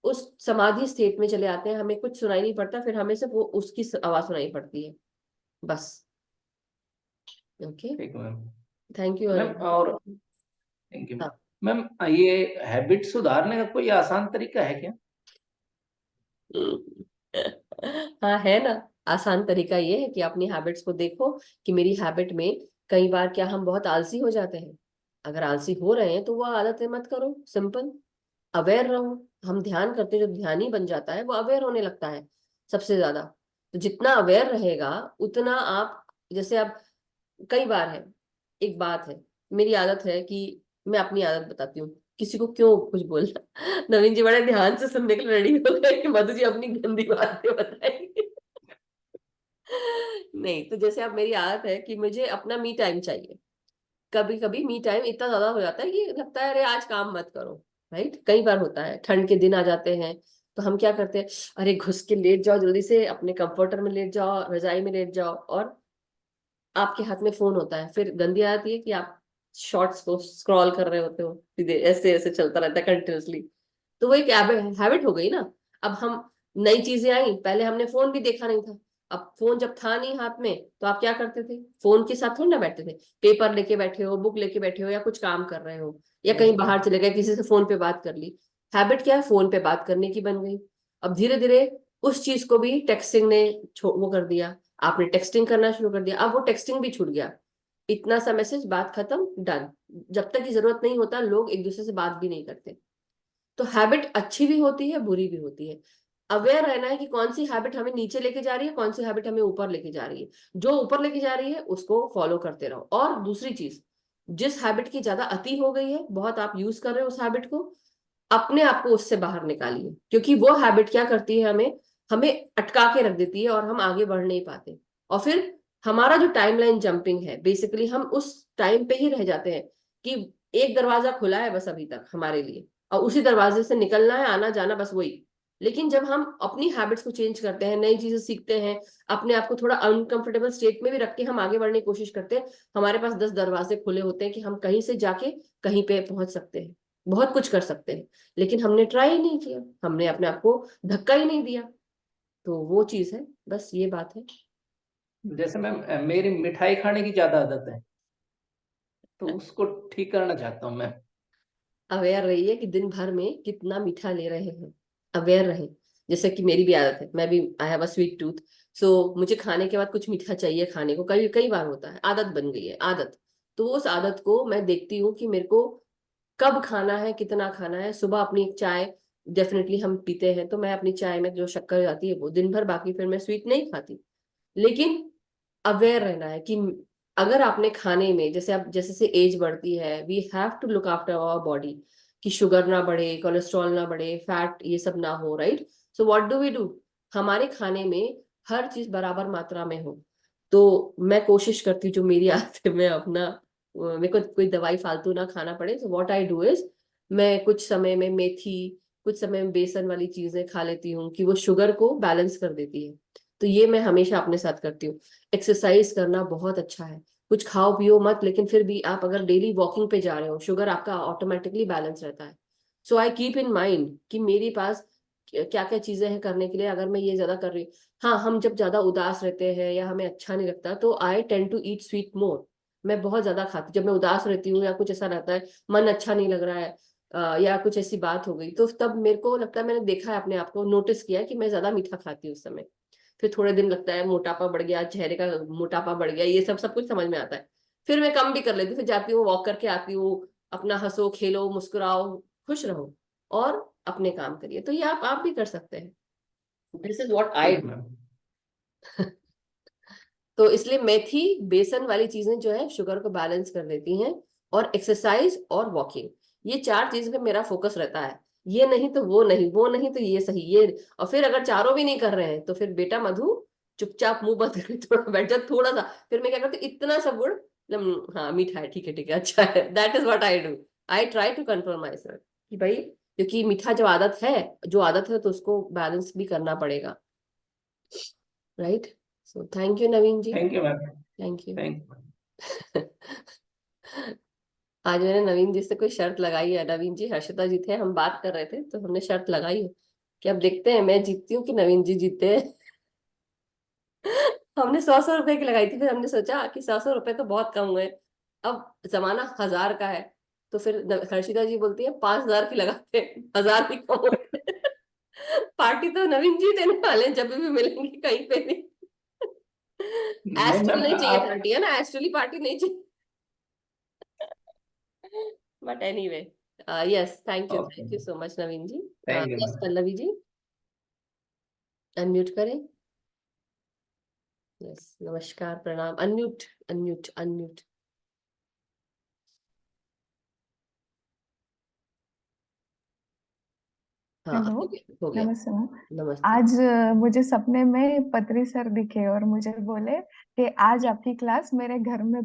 उस समाधि स्टेट में चले आते हैं, हमें कुछ सुनाई नहीं पड़ता, फिर हमें सिर्फ वो उसकी आवाज सुनाई पड़ती है, बस। ओके, ठीक है मैम। Thank you. मैम और थैंक यू मैम। ये हैबिट सुधारने का कोई आसान तरीका है क्या? हाँ है ना। आसान तरीका ये है कि अपनी हैबिट्स को देखो, कि मेरी हैबिट में कई बार क्या हम बहुत आलसी हो जाते हैं। अगर आलसी हो रहे हैं तो वो आदतें मत करो, सिंपल। अवेयर रहो। हम ध्यान करते हैं, जो ध्यानी बन जाता है वो अवेयर होने लगता है सबसे ज्यादा। तो जितना अवेयर रहेगा, उतना आप, जैसे आप, कई बार है, एक बात है, मेरी आदत है कि मैं अपनी आदत बताती हूँ, किसी को क्यों कुछ बोलना। नवीन जी बड़े ध्यान से सुनने के लिए रेडी हो गए कि मधु जी अपनी गंदी बातें बताएंगे। नहीं, तो जैसे अब मेरी आदत है कि मुझे अपना मी टाइम चाहिए। कभी कभी मी टाइम इतना ज्यादा हो जाता है कि लगता है अरे आज काम मत करो। राइट, कई बार होता है, ठंड के दिन आ जाते हैं, तो हम क्या करते हैं, अरे घुस के लेट जाओ, जल्दी से अपने कंफर्टर में लेट जाओ, रजाई में लेट जाओ, और आपके हाथ में फोन होता है। फिर गंदी आती है कि आप शॉर्ट्स को स्क्रॉल कर रहे होते हो, सीधे ऐसे ऐसे चलता रहता है कंटिन्यूअसली। तो वो एक हैबिट हो गई ना। अब हम, नई चीजें आई, पहले हमने फोन भी देखा नहीं था। अब फोन जब था नहीं हाथ में, तो आप क्या करते थे? फोन के साथ थोड़ी ना बैठते थे, पेपर लेके बैठे हो, बुक लेके बैठे हो, या कुछ काम कर रहे हो, या कहीं अच्छा। बाहर चले गए, किसी से फोन पे बात कर ली। हैबिट क्या है? फोन पे बात करने की बन गई। अब धीरे धीरे उस चीज को भी टेक्सटिंग ने वो कर दिया। आपने टेक्सटिंग करना शुरू कर दिया, अब वो टेक्सटिंग भी छूट गया। इतना सा मैसेज, बात खत्म, डन। जब तक की जरूरत नहीं होता, लोग एक दूसरे से बात भी नहीं करते। तो हैबिट अच्छी भी होती है, बुरी भी होती है। अवेयर रहना है कि कौन सी हैबिट हमें नीचे लेके जा रही है, कौन सी हैबिट हमें ऊपर लेके जा रही है। जो ऊपर लेके जा रही है उसको फॉलो करते रहो। और दूसरी चीज, जिस हैबिट की ज्यादा अति हो गई है, बहुत आप यूज कर रहे हो उस हैबिट को, अपने आप को उससे बाहर निकालिए। क्योंकि वो हैबिट क्या करती है, हमें हमें अटका के रख देती है, और हम आगे बढ़ नहीं पाते। और फिर हमारा जो टाइमलाइन जंपिंग है, बेसिकली हम उस टाइम पे ही रह जाते हैं कि एक दरवाजा खुला है बस अभी तक हमारे लिए, और उसी दरवाजे से निकलना है, आना जाना, बस वही। लेकिन जब हम अपनी हैबिट्स को चेंज करते हैं, नई चीजें सीखते हैं, अपने आप को थोड़ा अनकंफर्टेबल स्टेट में भी रख के हम आगे बढ़ने की कोशिश करते हैं, हमारे पास 10 दरवाजे खुले होते हैं कि हम कहीं से जाके कहीं पे पहुंच सकते हैं, बहुत कुछ कर सकते हैं। लेकिन हमने ट्राई ही नहीं किया, हमने अपने आप को धक्का ही नहीं दिया। तो वो चीज है, बस ये बात है। जैसे मैम, मेरी मिठाई खाने की ज्यादा आदत है, तो उसको ठीक करना चाहता हूँ मैं। अवेयर रहिए कि दिन भर में कितना मीठा ले रहे हैं, अवेयर रहे। जैसे कि मेरी भी आदत है, मैं भी, I have a sweet tooth. So मुझे खाने के बाद कुछ मीठा चाहिए खाने को, कई कई बार होता है, आदत बन गई है, आदत। तो उस आदत को मैं देखती हूँ कि मेरे को कब खाना है, कितना खाना है। सुबह अपनी एक चाय डेफिनेटली हम पीते हैं, तो मैं अपनी चाय में जो शक्कर जाती है वो दिन भर, बाकी फिर मैं स्वीट नहीं खाती। लेकिन अवेयर रहना है कि अगर आपने खाने में, जैसे आप, जैसे से एज बढ़ती है, we have to look after our body, कि शुगर ना बढ़े, कोलेस्ट्रॉल ना बढ़े, फैट ये सब ना हो, right. So what do we do? हमारे खाने में हर चीज बराबर मात्रा में हो। तो मैं कोशिश करती हूँ, जो मेरी आदत है, मैं अपना, मेरे को कोई दवाई फालतू ना खाना पड़े, तो व्हाट आई डू इज, मैं कुछ समय में मेथी, कुछ समय में बेसन वाली चीजें खा लेती हूँ, कि वो शुगर को बैलेंस कर देती है। तो ये मैं हमेशा अपने साथ करती हूँ। एक्सरसाइज करना बहुत अच्छा है। कुछ खाओ पियो मत, लेकिन फिर भी आप अगर डेली वॉकिंग पे जा रहे हो, शुगर आपका ऑटोमेटिकली बैलेंस रहता है। सो आई कीप इन माइंड कि मेरे पास क्या क्या चीजें हैं करने के लिए, अगर मैं ये ज्यादा कर रही हूँ। हाँ, हम जब ज्यादा उदास रहते हैं या हमें अच्छा नहीं लगता तो I tend to eat sweet more. मैं बहुत ज्यादा खाती, जब मैं उदास रहती हूँ या कुछ ऐसा रहता है, मन अच्छा नहीं लग रहा है, या कुछ ऐसी बात हो गई, तो तब मेरे को लगता है, मैंने देखा है अपने आप को, नोटिस किया कि मैं ज्यादा मीठा खाती हूँ उस समय। फिर थोड़े दिन लगता है मोटापा बढ़ गया, चेहरे का मोटापा बढ़ गया, ये सब सब कुछ समझ में आता है। फिर मैं कम भी कर लेती हूँ, फिर जाती हूँ वॉक करके आती हूँ, अपना हंसो खेलो मुस्कुराओ, खुश रहो और अपने काम करिए। तो ये आप भी कर सकते हैं। दिस इज व्हाट आई ठीक डू। मैम। तो इसलिए मेथी बेसन वाली चीजें जो है शुगर को बैलेंस कर देती हैं, और एक्सरसाइज और वॉकिंग, ये 4 चीज पे मेरा फोकस रहता है। ये नहीं तो वो नहीं, वो नहीं तो ये सही, ये। और फिर अगर चारों भी नहीं कर रहे हैं तो फिर बेटा मधु, चुपचाप मुंह बंद करके थोड़ा बैठ जा, थोड़ा सा। फिर मैं क्या करती हूँ, इतना सा गुड़, हाँ मीठा है, ठीक है अच्छा है, that is what I do. I try to control myself कि भाई, क्योंकि मीठा जो आदत है तो उसको बैलेंस भी करना पड़ेगा, right. So thank you Naveen ji. Thank you ma'am. Thank you. Thank you. आज मैंने नवीन जी से कोई शर्त लगाई है। नवीन जी, हर्षिता जी थे, हम बात कर रहे थे तो हमने शर्त लगाई है कि अब देखते हैं मैं जीतती हूँ कि नवीन जी जीतते हैं। हमने 100-100 रुपए की लगाई थी, फिर हमने सोचा कि 100-100 रुपए तो बहुत कम हुए, अब जमाना 1000 का है। तो फिर हर्षिता जी बोलती है 5000 की लगाते हैं, 1000 भी कम होते हैं। पार्टी तो नवीन जी देने वाले हैं, जब भी मिलेंगे कहीं पे भी। नहीं एस्ट्रल मैम नहीं चाहिए आप। पार्टी, है ना, एस्ट्रली पार्टी नहीं चाहिए। But anyway, yes, okay. Thank you so much Naveen ji. Thank you yes ma'am. Pallavi ji, unmute करें। यस, नमस्कार प्रणाम, अनम्यूट, अनम्यूट, अनम्यूट। हाँ, हेलो, हो गया। नमस्ते मैम। नमस्ते। आज मुझे सपने में पत्री सर दिखे और मुझे बोले कि आज आपकी क्लास मेरे घर में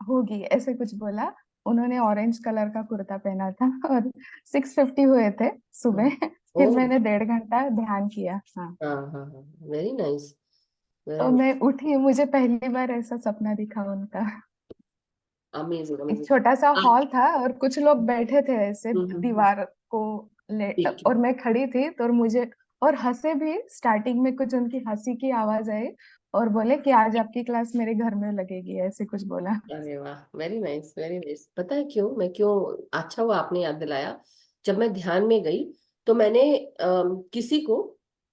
होगी, ऐसे कुछ बोला। उन्होंने ऑरेंज कलर का कुर्ता पहना था और 6:50 हुए थे सुबह। ओ, फिर मैंने 1.5 घंटा ध्यान किया। हाँ, हाँ हाँ हाँ, वेरी नाइस, तो वेरी मैं उठी, मुझे पहली बार ऐसा सपना दिखा उनका। अमेजिंग, एक अमेजिंग। छोटा सा हॉल था और कुछ लोग बैठे थे ऐसे हम्म, दीवार को ले, ठीक है। और मैं खड़ी थी तो मुझे, और हंसे भी। स्टार्टिंग में कुछ उनकी हंसी की आवाज आई और बोले कि आज आपकी क्लास मेरे घर में लगेगी, ऐसे कुछ बोला। अरे वाह, वेरी नाइस, वेरी नाइस। पता है क्यों, मैं क्यों, अच्छा हुआ आपने याद दिलाया। जब मैं ध्यान में गई तो मैंने किसी को,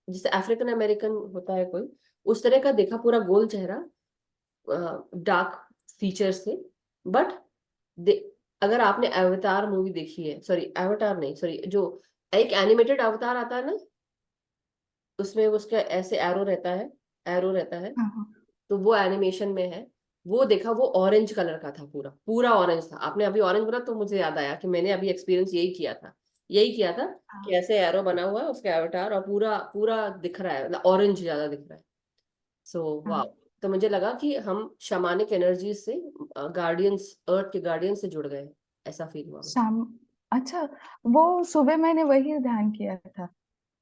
जैसे अफ्रीकन अमेरिकन होता है कोई, उस तरह का देखा, पूरा गोल चेहरा, डार्क फीचर्स थे। बट अगर आपने अवतार मूवी देखी है, सॉरी अवतार नहीं, सॉरी, जो एक एनिमेटेड अवतार आता है ना, उसमें उसका ऐसे एरो रहता है, एरो रहता है, हाँ हाँ तो वो एनिमेशन में है। वो देखा, वो ऑरेंज कलर का था, पूरा पूरा ऑरेंज था। आपने अभी ऑरेंज बोला तो मुझे याद आया कि मैंने अभी एक्सपीरियंस यही किया था कि हाँ ऐसे एरो बना हुआ है उसका एवतार, और पूरा पूरा दिख रहा है, ऑरेंज ज्यादा दिख रहा है। सो वाह। हाँ। तो मुझे लगा कि हम शमानिक एनर्जी से, गार्डियंस, अर्थ के गार्डियंस से जुड़ गए, ऐसा फील हुआ मुझे। शाम, अच्छा, वो सुबह मैंने वही ध्यान किया था।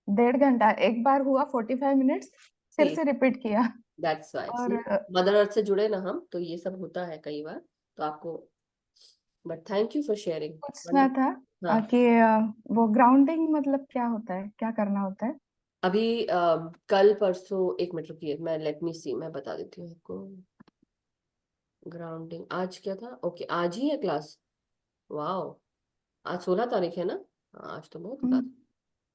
1.5 घंटा, एक बार हुआ 45 मिनट्स, फिर सी, से रिपीट किया। दैट्स वाई, और सी, मदर अर्थ से जुड़े ना हम, तो ये सब होता है कई बार, तो आपको, but thank you for sharing. पूछना था हाँ, कि वो ग्राउंडिंग मतलब क्या होता है, क्या करना होता है? अभी कल परसों, एक मिनट रुकिए, मैं लेट मी सी, मैं बता देती हूँ आपको। ग्राउंडिंग आज क्या था, ओके, आज ही है क्लास। वाओ, आज 16 तारीख है ना। हाँ, आज तो बहुत क्लास। हम्म,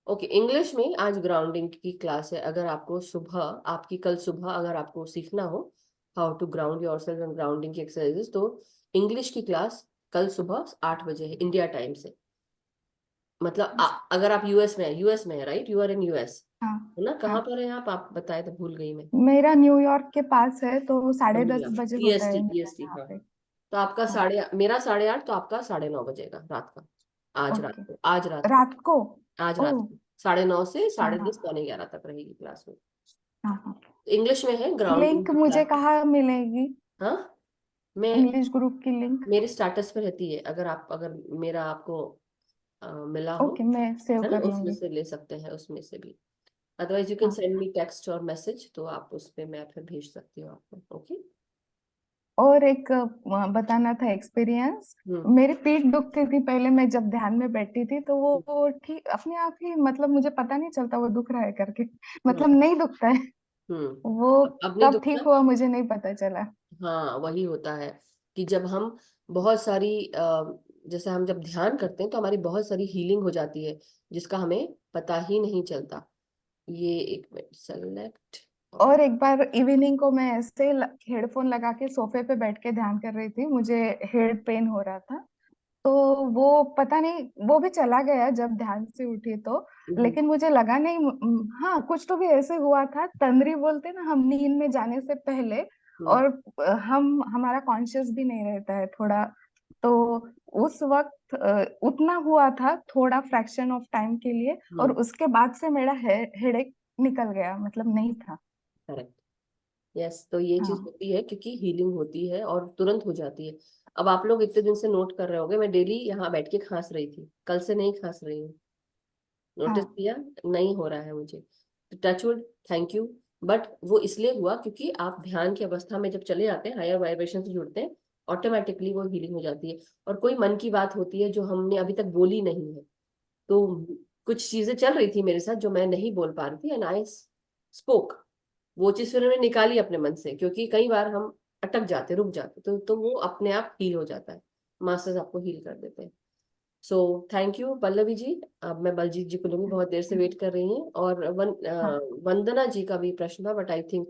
ओके, इंग्लिश में आज ग्राउंडिंग की क्लास है। अगर आपको सुबह, आपकी कल सुबह अगर आपको सीखना हो how to ground yourself and grounding की एक्सरसाइजेस, तो इंग्लिश की क्लास कल सुबह 8 बजे है इंडिया टाइम से। मतलब अगर आप यूएस में है, right, you are in US, हाँ है ना, कहाँ हाँ। पर है आप बताए तो भूल गई मैं। मेरा न्यूयॉर्क के पास है, तो समझ 10:30 गया, बजे होता ईएसटी, है मेरा ईएसटी, यहाँ हाँ। पे। तो आपका हाँ, मेरा 8:30, तो आपका 9:30 बजेगा रात का। आज रात ओके। को, आज रात को, रात को? आज ओ, रात को 9:30 से हाँ 10:30, हाँ 11:45 तक रहेगी क्लास में। हाँ हाँ। इंग्लिश में है ग्राउंडिंग लिंक की मुझे क्लास। कहाँ मिलेगी? हाँ, मैं इंग्लिश ग्रुप की लिंक? मेरे स्टेटस पे रहती है, अगर मेरा आपको मिला हो, ओके, मैं सेव है ना, कर उसमें लूंगी। से ले सकते हैं, उसमें से भी। अदरवाइज यू कैन हाँ, सेंड मी टेक्स्ट और मैसेज, तो आप उस पे मैं फिर भेज सकती हूँ आपको। ओके, और एक बताना था एक्सपीरियंस। मेरी पीठ दुखती थी पहले, मैं जब ध्यान में बैठती थी तो वो ठीक अपने आप ही, मतलब मुझे पता नहीं चलता वो दुख रहा है करके, मतलब नहीं दुखता है वो। अब नहीं कब ठीक दुखता। हुआ मुझे नहीं पता चला। हाँ, वही होता है कि जब हम बहुत सारी जैसे हम जब ध्यान करते हैं तो हमारी बहुत सारी हीलिंग हो जाती है जिसका हमें पता ही नहीं चलता। ये एक मिनट, सेलेक्ट। और एक बार इवनिंग को मैं ऐसे हेडफोन लगा के सोफे पे बैठ के ध्यान कर रही थी, मुझे हेड पेन हो रहा था, तो वो पता नहीं वो भी चला गया जब ध्यान से उठी तो। लेकिन मुझे लगा नहीं हाँ कुछ तो भी ऐसे हुआ था, तंद्री बोलते ना हम, नींद में जाने से पहले। और हम हमारा कॉन्शियस भी नहीं रहता है थोड़ा, तो उस वक्त उतना हुआ था थोड़ा फ्रैक्शन ऑफ टाइम के लिए, और उसके बाद से मेरा हेडेक निकल गया, मतलब नहीं था। करेक्ट। यस, तो ये चीज हाँ होती है क्योंकि हीलिंग होती है और तुरंत हो जाती है। अब आप लोग इतने दिन से नोट कर रहे होगे, मैं डेली यहाँ बैठ के खांस रही थी, कल से नहीं खांस रही हूँ। नोटिस हाँ किया? नहीं हो रहा है मुझे। Touchwood, thank you. बट वो इसलिए हुआ क्योंकि आप ध्यान की अवस्था में जब चले जाते हैं, हायर वाइब्रेशन से जुड़ते हैं, ऑटोमेटिकली वो हीलिंग हो जाती है। और कोई मन की बात होती है जो हमने अभी तक बोली नहीं है, तो कुछ चीजें चल रही थी मेरे साथ जो मैं नहीं बोल पा रही थी, एंड आई स्पोक। वो चीज फिर मैंने निकाली अपने मन से, क्योंकि कई बार हम अटक जाते, रुक जाते, तो वो अपने आप हील हो जाता है। मास्टर्स आपको हील कर देते हैं। सो थैंक यू पल्लवी जी। अब मैं बलजीत जी को लूंगी, बहुत देर से वेट कर रही हैं। और हाँ वंदना जी का भी प्रश्न था, बट आई थिंक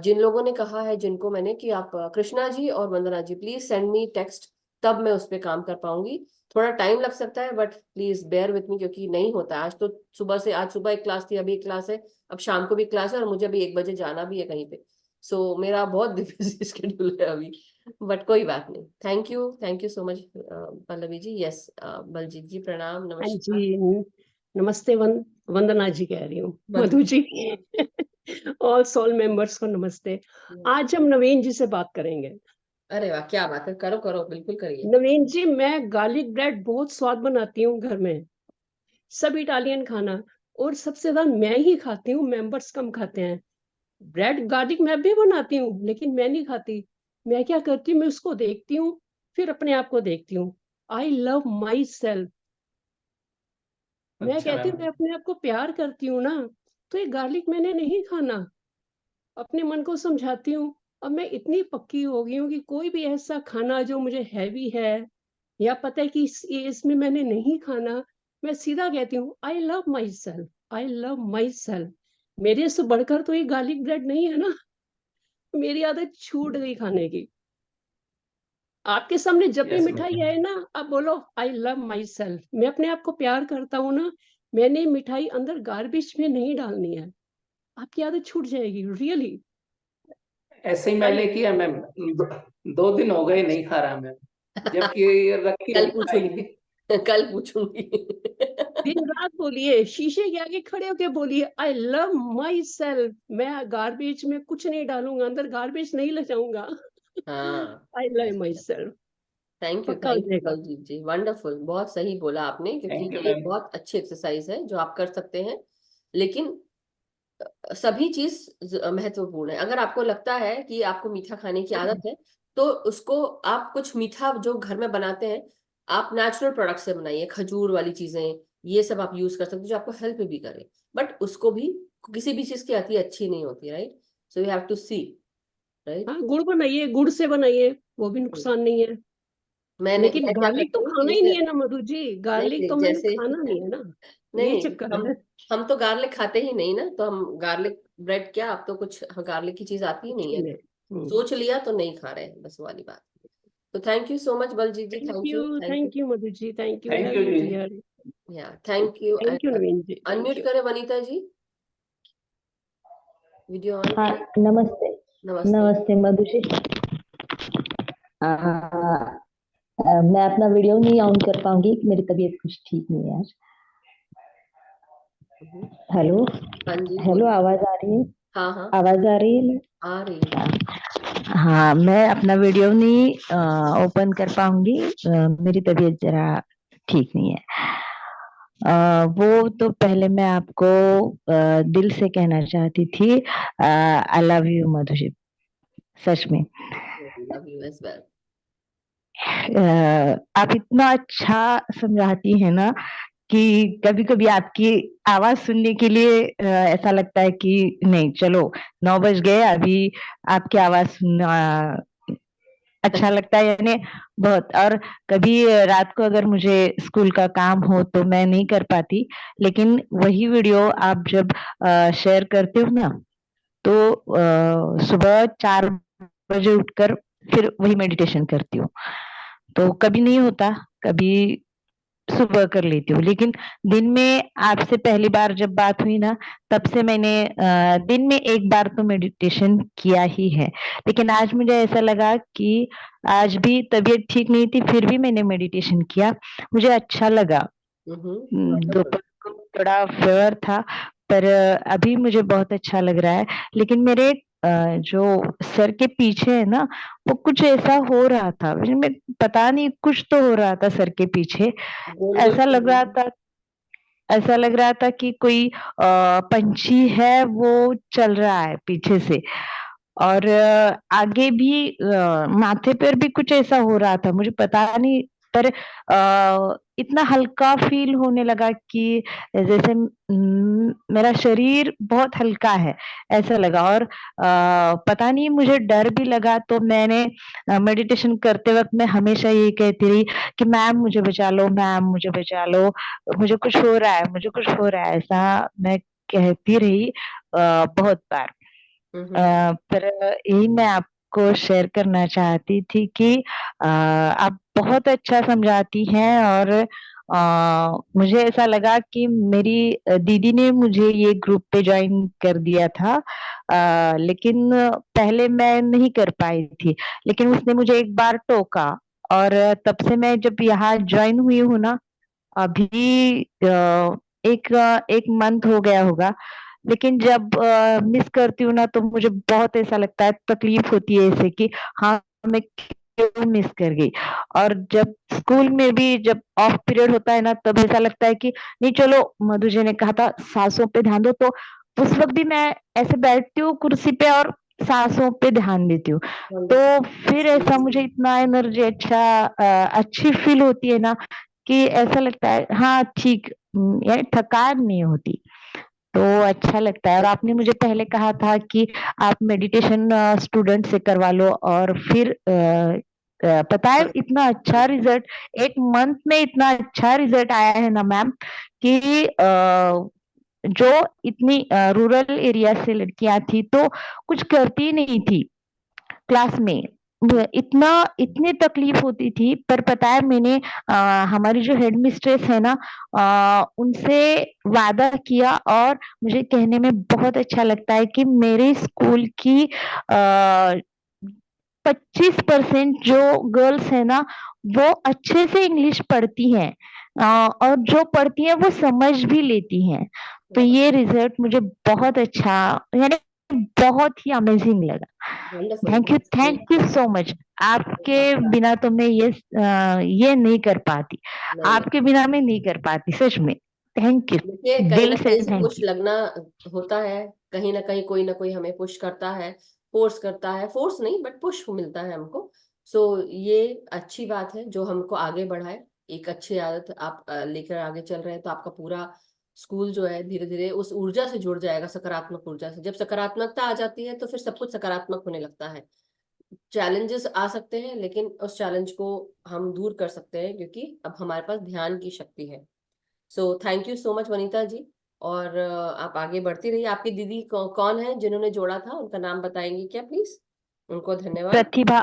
जिन लोगों ने कहा है, जिनको मैंने, कि आप कृष्णा जी और वंदना जी प्लीज सेंड मी टेक्स्ट, तब मैं उस पर काम कर पाऊंगी। थोड़ा टाइम लग सकता है, but please bear with me, क्योंकि नहीं होता है। आज तो सुबह से, आज सुबह एक क्लास थी, अभी एक क्लास है, अब शाम को भी क्लास है, और मुझे अभी 1 बजे जाना भी है कहीं पे। सो मेरा बहुत बिजी शेड्यूल है अभी, बट कोई बात नहीं। Thank you so much Pallavi ji. Yes, Baljeet ji प्रणाम, हाँ नमस्कार। जी, नमस्ते। वंदना जी कह रही हूँ, मधु। Madhu ji. All soul members को नमस्ते। आज हम नवीन जी से बात करेंगे। अरे वाह, क्या बात है, करो करो, बिल्कुल करिए। नवीन जी, मैं गार्लिक ब्रेड बहुत स्वाद बनाती हूँ घर में, सब इटालियन खाना, और सबसे ज्यादा मैं ही खाती हूँ, मेंबर्स कम खाते हैं। ब्रेड गार्लिक मैं भी बनाती हूँ, लेकिन मैं नहीं खाती। मैं क्या करती हूँ, मैं उसको देखती हूँ, फिर अपने आप को देखती हूँ। I love my self. मैं अच्छा कहती मैम। हूँ मैं अपने आप को प्यार करती हूँ ना, तो ये गार्लिक मैंने नहीं खाना। अपने मन को समझाती हूँ। अब मैं इतनी पक्की हो गई हूँ कि कोई भी ऐसा खाना जो मुझे हैवी है, या पता है कि इसमें मैंने नहीं खाना, मैं सीधा कहती हूँ I love my self, I love my self. मेरे से बढ़कर तो ये गार्लिक ब्रेड नहीं है ना। मेरी आदत छूट गई खाने की। आपके सामने जब भी यस मिठाई मैम। आए ना, आप बोलो आई लव माई सेल्फ, मैं अपने आप को प्यार करता हूँ ना। मैंने मिठाई अंदर गार्बेज में नहीं डालनी है। आपकी आदत छूट जाएगी, रियली। ऐसे ही मैंने किया मैम। 2 दिन हो गए नहीं खा रहा मैम, जबकि ये रखी है कल मिठाई। पूछूंगी, कल पूछूंगी। दिन रात बोलिए, शीशे के आगे खड़े होके बोलिए आई लव माई सेल्फ। मैं गार्बेज में कुछ नहीं डालूंगा, अंदर गार्बेज नहीं ले जाऊंगा। हाँ। I love my self. पक्का हो थैंक यू जाएगा। बलजीत जी, वंडरफुल, बहुत सही बोला आपने, क्योंकि थैंक यू ये मैम। बहुत अच्छी एक्सरसाइज है जो आप कर सकते हैं। लेकिन सभी चीज महत्वपूर्ण है। अगर आपको लगता है कि आपको मीठा खाने की आदत है, तो उसको आप कुछ मीठा जो घर में बनाते हैं, आप नेचुरल प्रोडक्ट से बनाइए, खजूर वाली चीजें, ये सब आप यूज कर सकते हो जो आपको हेल्प भी करे। बट उसको भी, किसी भी चीज की अति अच्छी नहीं होती, right? So you have to see, right? हाँ, गुड़ बनाइए, गुड़ से बनाइए, वो भी नुकसान नहीं है। लेकिन मैं क्या गार्लिक तो करती हूँ कि खाना ही जैसे, नहीं है ना मधु जी, नहीं गार्लिक नहीं, तो मैंने जैसे खाना नहीं है ना। नहीं ये नहीं, चक्कर है। हम तो गार्लिक खाते ही नहीं ना, तो हम गार्लिक ब्रेड क्या, अब तो कुछ गार्लिक की चीज आती ही कुछ नहीं भी है। नहीं। सोच लिया तो नहीं खा रहे हैं, बस वो वाली बात। तो thank you so much Baljeet ji, thank you. Thank you Madhu ji, thank you, thank love you you जी। डियर। या thank you. Thank you Naveen ji, thank unmute you. करें वनीता जी, वीडियो ऑन हाँ, करें। नमस्ते। नमस्ते। नमस्ते मधु जी। मैं अपना वीडियो नहीं ऑन कर पाऊंगी, मेरी तबीयत कुछ ठीक नहीं है आज। हेलो। हाँ जी, हेलो, बोलिए। आवाज आ रही है? हाँ हाँ, आवाज आ रही है? आ रही है। हाँ, मैं अपना वीडियो नहीं ओपन कर पाऊंगी, मेरी तबीयत जरा ठीक नहीं है। वो तो पहले मैं आपको दिल से कहना चाहती थी, I love you Madhu ji, सच में। Love you as well. आप इतना अच्छा समझाती है ना कि कभी कभी आपकी आवाज सुनने के लिए ऐसा लगता है कि नहीं चलो 9 बज गए, अभी आपकी आवाज सुनना अच्छा लगता है, यानी बहुत। और कभी रात को अगर मुझे स्कूल का काम हो तो मैं नहीं कर पाती, लेकिन वही वीडियो आप जब शेयर करते हो ना, तो सुबह 4 बजे उठकर फिर वही मेडिटेशन करती हूँ। तो कभी नहीं होता, कभी सुबह कर लेती हूँ, लेकिन दिन में आपसे पहली बार जब बात हुई ना, तब से मैंने दिन में एक बार तो मेडिटेशन किया ही है। लेकिन आज मुझे ऐसा लगा कि आज भी तबीयत ठीक नहीं थी, फिर भी मैंने मेडिटेशन किया, मुझे अच्छा लगा। वंडरफुल। दोपहर को थोड़ा फीवर था, पर अभी मुझे बहुत अच्छा लग रहा है। लेकिन मेरे जो सर के पीछे है ना, वो कुछ ऐसा हो रहा था, मैं पता नहीं, कुछ तो हो रहा था सर के पीछे। गोल गोल ऐसा लग रहा फीलिंग। था, ऐसा लग रहा था कि कोई पंछी है वो चल रहा है पीछे से। और आगे भी माथे पर भी कुछ ऐसा हो रहा था, मुझे पता नहीं, पर इतना हल्का फील होने लगा कि जैसे मेरा शरीर बहुत हल्का है, ऐसा लगा। और पता नहीं, मुझे डर भी लगा, तो मैंने मेडिटेशन करते वक्त मैं हमेशा यही कहती रही कि मैम मुझे बचा लो, मैम मुझे बचा लो, मुझे कुछ हो रहा है, मुझे कुछ हो रहा है, ऐसा मैं कहती रही बहुत बार। पर यही मैं आपको शेयर करना चाहती थी कि आप बहुत अच्छा समझाती हैं। और मुझे ऐसा लगा कि मेरी दीदी ने मुझे ये ग्रुप पे ज्वाइन कर दिया था, लेकिन पहले मैं नहीं कर पाई थी, लेकिन उसने मुझे एक बार टोका, और तब से मैं जब यहाँ ज्वाइन हुई हूँ ना, अभी एक मंथ हो गया होगा, लेकिन जब मिस करती हूँ ना, तो मुझे बहुत ऐसा लगता है, तकलीफ होती है ऐसे कि हाँ, मैं क्यों मिस कर गई। और जब स्कूल में भी जब ऑफ पीरियड होता है ना, तब ऐसा लगता है कि नहीं चलो, मधु जी ने कहा था सांसों पे ध्यान दो, तो उस वक्त भी मैं ऐसे बैठती हूँ कुर्सी पे और सांसों पे ध्यान देती हूँ। तो वंडरफुल। फिर ऐसा मुझे इतना एनर्जी अच्छी फील होती है ना, कि ऐसा लगता है हाँ ठीक, यानी थकान नहीं होती, तो अच्छा लगता है। और आपने मुझे पहले कहा था कि आप मेडिटेशन स्टूडेंट से करवा लो, और फिर पता है इतना अच्छा रिजल्ट, एक मंथ में इतना अच्छा रिजल्ट आया है ना मैम, कि जो इतनी रूरल एरिया से लड़कियां थी, तो कुछ करती ही नहीं थी क्लास में, इतना इतनी तकलीफ होती थी। पर पता है मैंने हमारी जो हेड मिस्ट्रेस है ना, उनसे वादा किया, और मुझे कहने में बहुत अच्छा लगता है कि मेरे स्कूल की 25% जो गर्ल्स है ना, वो अच्छे से इंग्लिश पढ़ती हैं, और जो पढ़ती हैं वो समझ भी लेती हैं। तो ये रिजल्ट मुझे बहुत अच्छा, यानी बहुत ही अमेजिंग लगा। Wonderful, that's great. Thank you so much. आपके बिना तो मैं ये नहीं कर पाती, नहीं नहीं, आपके बिना मैं नहीं कर पाती, सच में। थैंक यू, देखिए कहीं ना दिल से कहीं से थैंक पुश यू। लगना होता है, कहीं ना कहीं कोई ना कोई हमें पुश करता है, फोर्स करता है, फोर्स नहीं बट पुश मिलता है हमको। सो ये अच्छी बात है जो हमको आगे बढ़ाए। एक अच्छी आदत आप लेकर आगे चल रहे हैं, तो आपका पूरा स्कूल जो है धीरे धीरे उस ऊर्जा से जुड़ जाएगा, सकारात्मक ऊर्जा से। जब सकारात्मकता आ जाती है तो फिर सब कुछ सकारात्मक होने लगता है। चैलेंजेस आ सकते हैं, लेकिन उस चैलेंज को हम दूर कर सकते हैं, क्योंकि अब हमारे पास ध्यान की शक्ति है। So thank you so much Vanita ji. और आप आगे बढ़ती रहिए। आपकी दीदी कौन है जिन्होंने जोड़ा था, उनका नाम बताएंगे क्या प्लीज? उनको धन्यवाद। प्रतिभा,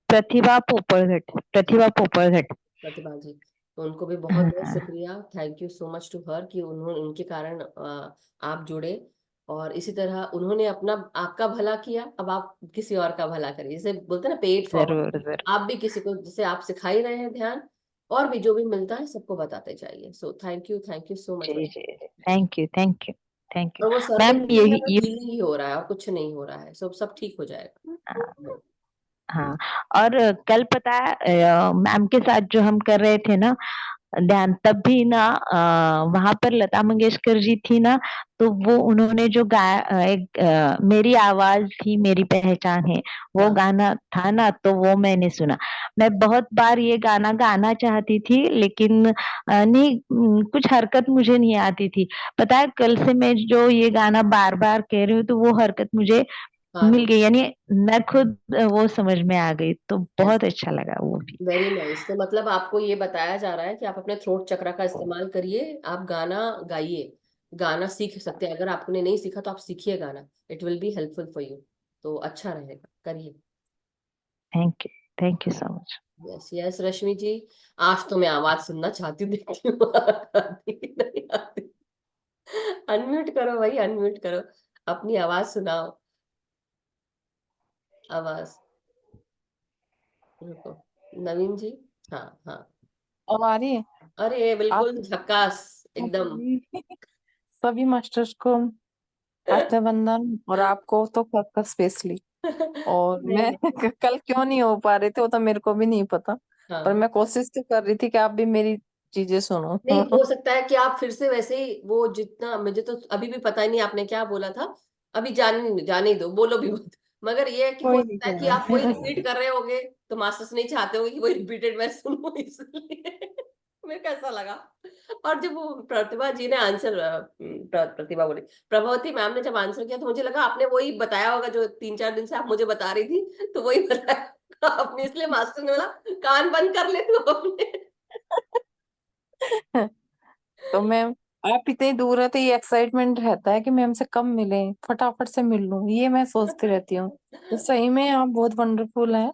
प्रतिभा पोपड़घट, प्रतिभा पोपड़घट। प्रतिभा जी, तो उनको भी बहुत बहुत हाँ, शुक्रिया। Thank you so much to her कि उन्होंने, उनके कारण आप जुड़े। और इसी तरह उन्होंने अपना, आपका भला किया, अब आप किसी और का भला करिए। जैसे बोलते हैं ना, पेड फॉरवर्ड। जरूर जरूर। आप भी किसी को, जैसे आप सिखा ही रहे हैं ध्यान, और भी जो भी मिलता है सबको बताते जाइए। So thank you so much. जी जी जी, thank you thank you thank you और वो सर मैम। देखिए, यही अगर ये हीलिंग ही हो रहा है और कुछ नहीं हो रहा है, सब ठीक हो जाएगा। हाँ, और कल पता है मैम के साथ जो हम कर रहे थे ना, ध्यान। तब भी ना वहां पर लता मंगेशकर जी थी ना, तो वो उन्होंने जो गाया मेरी आवाज थी मेरी पहचान है, वो हाँ गाना था ना, तो वो मैंने सुना। मैं बहुत बार ये गाना गाना चाहती थी, लेकिन नहीं, कुछ हरकत मुझे नहीं आती थी। पता है, कल से मैं जो ये गाना बार बार कह रही हूँ, तो वो हरकत मुझे आ मिल रही। गई, यानी मैं खुद वो समझ में आ गई, तो यस, बहुत अच्छा लगा वो भी। Very nice. तो मतलब आपको ये बताया जा रहा है कि आप अपने थ्रोट चक्रा का इस्तेमाल करिए, आप गाना गाइए, गाना सीख सकते हैं। अगर आपने नहीं सीखा तो आप सीखिए गाना, it will be helpful for you. तो अच्छा रहेगा, करिए। Thank you so much. Yes yes Rashmi ji, आज तो मैं आवाज सुनना चाहती हूँ, देखती हूँ आती कि नहीं आती। अनम्यूट करो भाई, अनम्यूट करो, अपनी आवाज सुनाओ। आवाज, रुको, नवीन जी। हाँ हाँ, अब आ रही है। अरे आप बिल्कुल झक्कास एकदम। सभी सभी मास्टर्स को आते बंधन, और आपको तो स्पेशली। और नहीं मैं नहीं। कल क्यों नहीं हो पा रहे थे वो तो मेरे को भी नहीं पता, पर हाँ, मैं कोशिश तो कर रही थी कि आप भी मेरी चीजें सुनो। नहीं हो सकता है कि आप फिर से वैसे ही, वो जितना मुझे तो अभी भी पता ही नहीं आपने क्या बोला था। अभी जाने ही दो, बोलो भी मत। मगर ये है कि हो कोई नहीं, सकता है कोई कि आप वही नहीं। रिपीट कर रहे होगे, तो मास्टर्स नहीं चाहते होंगे कि वही रिपीटेड मैं सुनूं, इसलिए मेरे को ऐसा लगा। और जब वो प्रतिभा जी ने आंसर, प्रतिभा बोली, प्रभावती मैम ने जब आंसर किया, तो मुझे लगा आपने वही बताया होगा जो 3-4 दिन से आप मुझे बता रही थी, तो वही बताया आपने, इसलिए मास्टर ने बोला कान बंद कर ले तू अपने। तो मैम, आप इतनी दूर है तो ये एक्साइटमेंट रहता है कि मैम से कब मिले, फटाफट से मिल लूं, ये मैं सोचती रहती हूँ। तो सही में आप बहुत वंडरफुल हैं।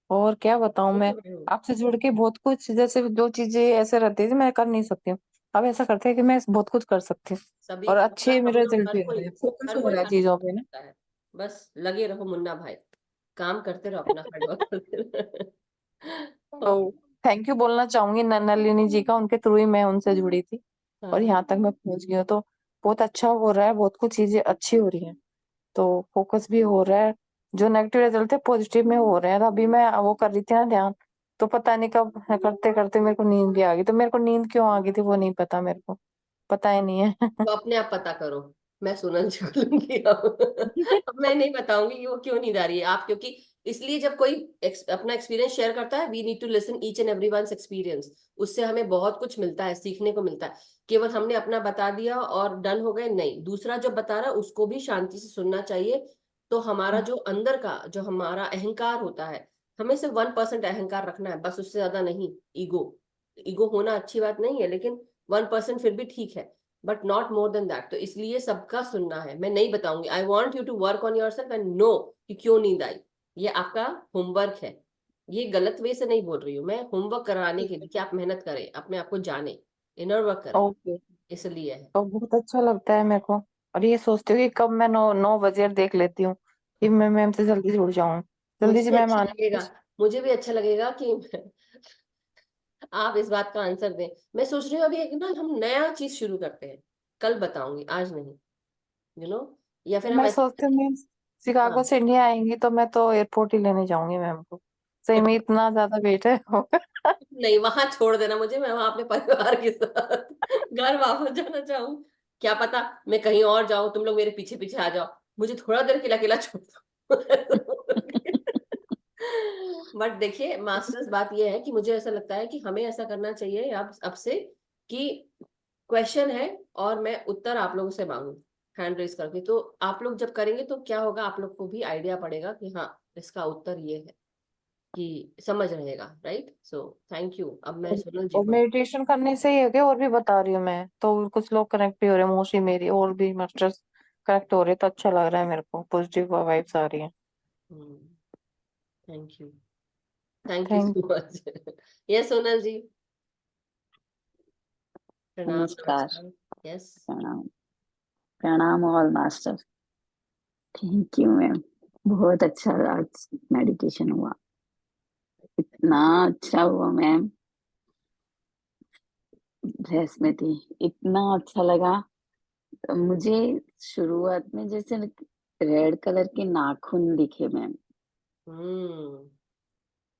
और क्या बताऊं मैं, आपसे जुड़ के बहुत कुछ, जैसे जो चीजें ऐसे रहती थी मैं कर नहीं सकती हूँ, अब ऐसा करते हैं कि मैं बहुत कुछ कर सकती हूँ। सभी और को अच्छे मतलब, हम मेरे लोग रिजल्ट भी हो रहे हैं, फोकस हर हो कोई रहा है हर चीजों पे चीज ना। करता है। बस लगे रहो मुन्ना भाई, काम करते रहो, अपना हार्डवर्क करते रहो। तो थैंक यू बोलना चाहूंगी नलिनी जी का, उनके थ्रू ही मैं उनसे जुड़ी थी और हाँ यहाँ तक मैं पहुंच गई हूँ। तो बहुत अच्छा हो रहा है, बहुत कुछ चीजें अच्छी हो रही हैं, तो फोकस भी हो रहा है। जो नेगेटिव रिजल्ट थे पॉजिटिव में हो रहे हैं। तो अभी मैं वो कर रही थी ना ध्यान, तो पता नहीं कब करते करते मेरे को नींद भी आ गई। तो मेरे को नींद क्यों आ गई थी वो नहीं पता, मेरे को पता ही नहीं है। तो अपने आप पता करो, मैं सोनल जी को लूंगी अब मैं नहीं बताऊंगी कि वो क्यों नहीं जा रही है आप, क्योंकि इसलिए जब कोई अपना एक्सपीरियंस शेयर करता है, we need to listen each and every one's experience. उससे हमें बहुत कुछ मिलता है, सीखने को मिलता है। केवल हमने अपना बता दिया और डन हो गए, नहीं, दूसरा जो बता रहा है उसको भी शांति से सुनना चाहिए। तो हमारा जो अंदर का जो हमारा अहंकार होता है, हमें सिर्फ 1% अहंकार रखना है बस, उससे ज्यादा नहीं। ईगो, ईगो होना अच्छी बात नहीं है, लेकिन 1% फिर भी ठीक है, but not more than that. तो इसलिए सबका सुनना है, मैं नहीं बताऊंगी। I want you to work on yourself and know कि क्यों नींद आई। ये आपका होमवर्क है, ये गलत वे से नहीं बोल रही हूँ मैं, होमवर्क कराने के लिए कि आप मेहनत करें, अपने आप को जाने, इनर वर्क करें, ओके। इसलिए है। तो बहुत अच्छा लगता है मेरे को, और ये सोचती हूँ कि कब मैं 9 बजे देख लेती हूँ कि मैं मैम से जल्दी जुड़ जाऊं, जल्दी मुझे से भी मैम अच्छा आने लगेगा, कुछ। मुझे भी अच्छा लगेगा कि आप इस बात का आंसर दें। मैं सोच रही हूँ अभी एक ना हम नया चीज शुरू करते हैं, कल बताऊंगी, आज नहीं, या फिर हम मैं ऐसा सोचती हूँ करें। मैम शिकागो हाँ, से इंडिया आएंगी तो मैं तो एयरपोर्ट ही लेने जाऊंगी मैम को, सही में इतना ज्यादा वेट है। नहीं वहां छोड़ देना मुझे, मैं वहां अपने परिवार के साथ घर वापस जाना चाहूँ। क्या पता मैं कहीं और जाऊं, तुम लोग मेरे पीछे पीछे आ जाओ, मुझे थोड़ा देर के लिए अकेला छोड़ दो। बट देखिए मास्टर्स, बात यह है कि मुझे ऐसा लगता है कि हमें ऐसा करना चाहिए अब से कि क्वेश्चन है और मैं उत्तर आप लोगों से मांगू हैंड रेस करके। तो आप लोग जब करेंगे तो क्या होगा, आप लोग को भी आइडिया पड़ेगा कि हाँ इसका उत्तर ये है, कि समझ रहेगा, राइट। So thank you. अब मैं सोनल जी और को, मेडिटेशन करने से ही है क्या, और भी बता रही हूँ मैं तो कुछ लोग कनेक्ट भी हो रहे हैं, मोस्टली मेरी और भी मास्टर्स कनेक्ट हो रहे हैं, तो अच्छा लग रहा है मेरे को, पॉजिटिव वाइब्स आ रही हैं। Thank you, thank you thank so much. Yes Sonal ji, प्रणाम नमस्कार। नमस्कार। यस, प्रणाम। प्रणाम all master. Thank you ma'am, बहुत अच्छा आज मेडिटेशन हुआ, इतना अच्छा हुआ मैम। ड्रेस में थी, इतना अच्छा लगा मुझे। शुरुआत में जैसे रेड कलर के नाखून दिखे मैम,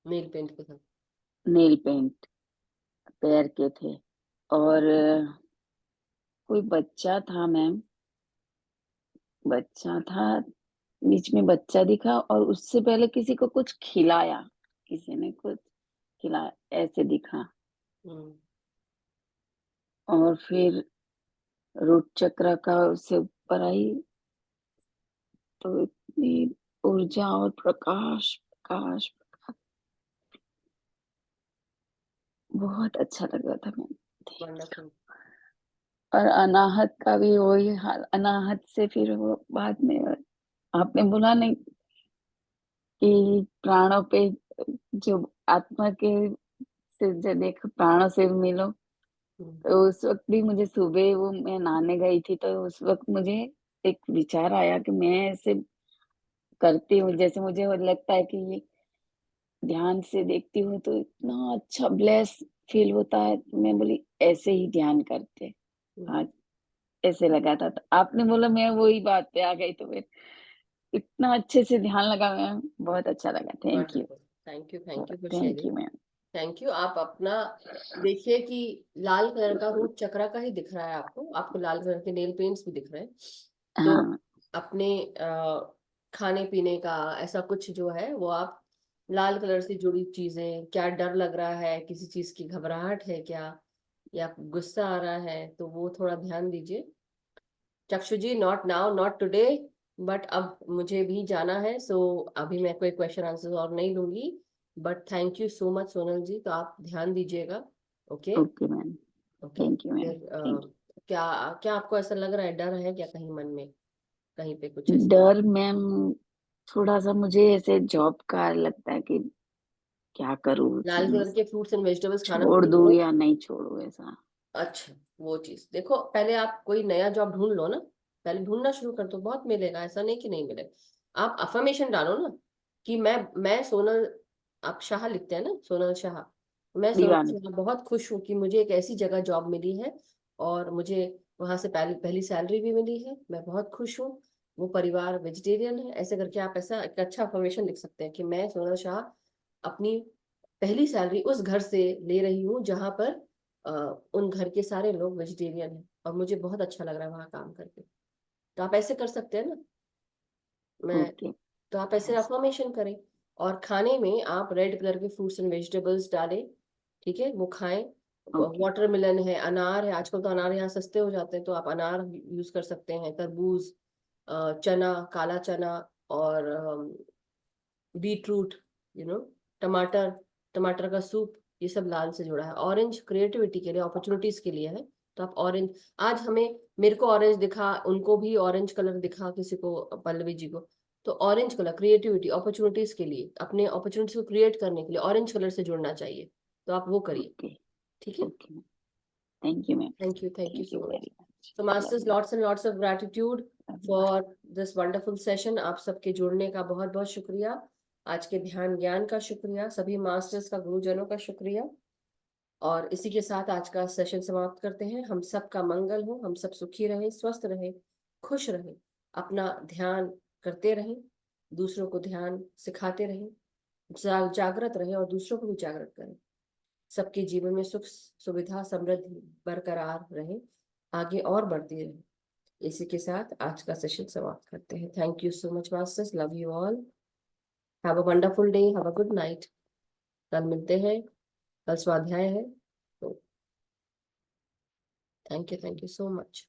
नेल पेंट के साथ। नेल पेंट पैर के थे, और कोई बच्चा था मैम, बच्चा था, बीच में बच्चा दिखा और उससे पहले किसी को कुछ खिलाया, किसी ने कुछ खिलाया ऐसे दिखा। और फिर रूट चक्र का उससे ऊपर आई तो इतनी ऊर्जा और प्रकाश प्रकाश प्रकाश, बहुत अच्छा लग रहा था मैम देख के। वंडरफुल। और अनाहत का भी वही हाल, अनाहत से फिर वो बाद में आपने बोला नहीं कि प्राणों पे, जो आत्मा के से जो देखो प्राणों से मिलो, तो उस वक्त भी मुझे सुबह वो मैं नहाने गई थी तो उस वक्त मुझे एक विचार आया कि मैं ऐसे करती हूँ, जैसे मुझे वो लगता है कि ये ध्यान से देखती हूँ तो इतना अच्छा ब्लेस फील होता है, तो मैं बोली ऐसे ही ध्यान करते आज, ऐसे लगा था। तो आपने बोला मैं वही बात पे आ गई, तो फिर इतना अच्छे से ध्यान लगा मैम, बहुत अच्छा लगा। Thank you, wonderful. Thank you for thank you sharing. Ma'am. Thank you. आप अपना देखिए कि लाल कलर का रूट चक्रा का ही दिख रहा है आपको, आपको लाल कलर के नेल पेंट्स भी दिख रहे हैं। तो हाँ अपने खाने पीने का ऐसा कुछ जो है वो आप लाल कलर से जुड़ी चीजें, क्या डर लग रहा है, किसी चीज की घबराहट है क्या, या गुस्सा आ रहा है, तो वो थोड़ा ध्यान दीजिए। Chakshu ji, not now, not today, but अब मुझे भी जाना है, सो अभी मैं कोई क्वेश्चन आंसर और नहीं लूंगी। But thank you so much Sonal ji, तो आप ध्यान दीजिएगा। Okay okay ma'am, okay. Thank you ma'am, फिर थैंक क्या क्या आपको ऐसा लग रहा है, डर है क्या कहीं मन में, कहीं पे कुछ यू। ऐसा? डर मैम थोड़ा सा मुझे ऐसे जॉब का लगता है कि क्या करूँ लाल उसमें, कलर के फ्रूट्स एंड वेजिटेबल्स खाना छोड़ शुरू दूँ करो। या नहीं छोड़ूँ ऐसा। अच्छा, वो चीज देखो, पहले आप कोई नया जॉब ढूंढ लो ना, पहले ढूंढना शुरू कर दो, बहुत मिलेगा, ऐसा नहीं कि नहीं मिले। आप अफर्मेशन डालो ना कि मैं सोनल, आप शाह लिखते हैं ना, सोनल शाह, मैं सोनल दीवानी, शाह बहुत खुश हूँ कि मुझे एक ऐसी जगह जॉब मिली है और मुझे वहां से पहली पहली सैलरी भी मिली है, मैं बहुत खुश हूँ, वो परिवार वेजिटेरियन है, ऐसे करके आप ऐसा एक अच्छा अफर्मेशन लिख सकते हैं कि मैं सोनल शाह अपनी पहली सैलरी उस घर से ले रही हूँ जहां पर अ, उन घर के सारे लोग वेजिटेरियन हैं और मुझे बहुत अच्छा लग रहा है वहां काम करके। तो आप ऐसे कर सकते हैं ना। मैं ओके, तो आप ऐसे यस, अफर्मेशन करें, और खाने में आप रेड कलर के फ्रूट्स एंड वेजिटेबल्स डालें, ठीक है, वो खाएं। ओके, वाटरमेलन है, अनार है, आजकल तो अनार यहाँ सस्ते हो जाते हैं, तो आप अनार यूज कर सकते हैं, तरबूज, चना, काला चना, और बीट रूट, टमाटर, टमाटर का सूप, ये सब लाल से जुड़ा है। ऑरेंज क्रिएटिविटी के लिए, अपॉर्चुनिटीज के लिए है, तो आप ऑरेंज, आज हमें, मेरे को ऑरेंज दिखा, उनको भी ऑरेंज कलर दिखा, किसी को, पल्लवी जी को, तो ऑरेंज कलर क्रिएटिविटी अपॉर्चुनिटीज के लिए, अपने अपॉर्चुनिटीज को क्रिएट करने के लिए ऑरेंज कलर से जुड़ना चाहिए, तो आप वो करिए। ओके, ठीक है। Okay ma'am, thank you ma'am, thank you thank you so much. Very much, So love masters, you, lots and lots of gratitude for this wonderful session। आप सबके जुड़ने का बहुत बहुत शुक्रिया, आज के ध्यान ज्ञान का शुक्रिया, सभी मास्टर्स का, गुरुजनों का शुक्रिया। और इसी के साथ आज का सेशन समाप्त करते हैं। हम सब का मंगल हो, हम सब सुखी रहे, स्वस्थ रहे, खुश रहे, अपना ध्यान करते रहें, दूसरों को ध्यान सिखाते रहें, जागृत रहे और दूसरों को भी जागृत करें। सबके जीवन में सुख, सुविधा, समृद्धि बरकरार रहे, आगे और बढ़ती रहे। इसी के साथ आज का सेशन समाप्त करते हैं। Thank you so much masters, love you all, have a wonderful day, have a good night. कल मिलते हैं, कल स्वाध्याय है, तो थैंक यू सो मच।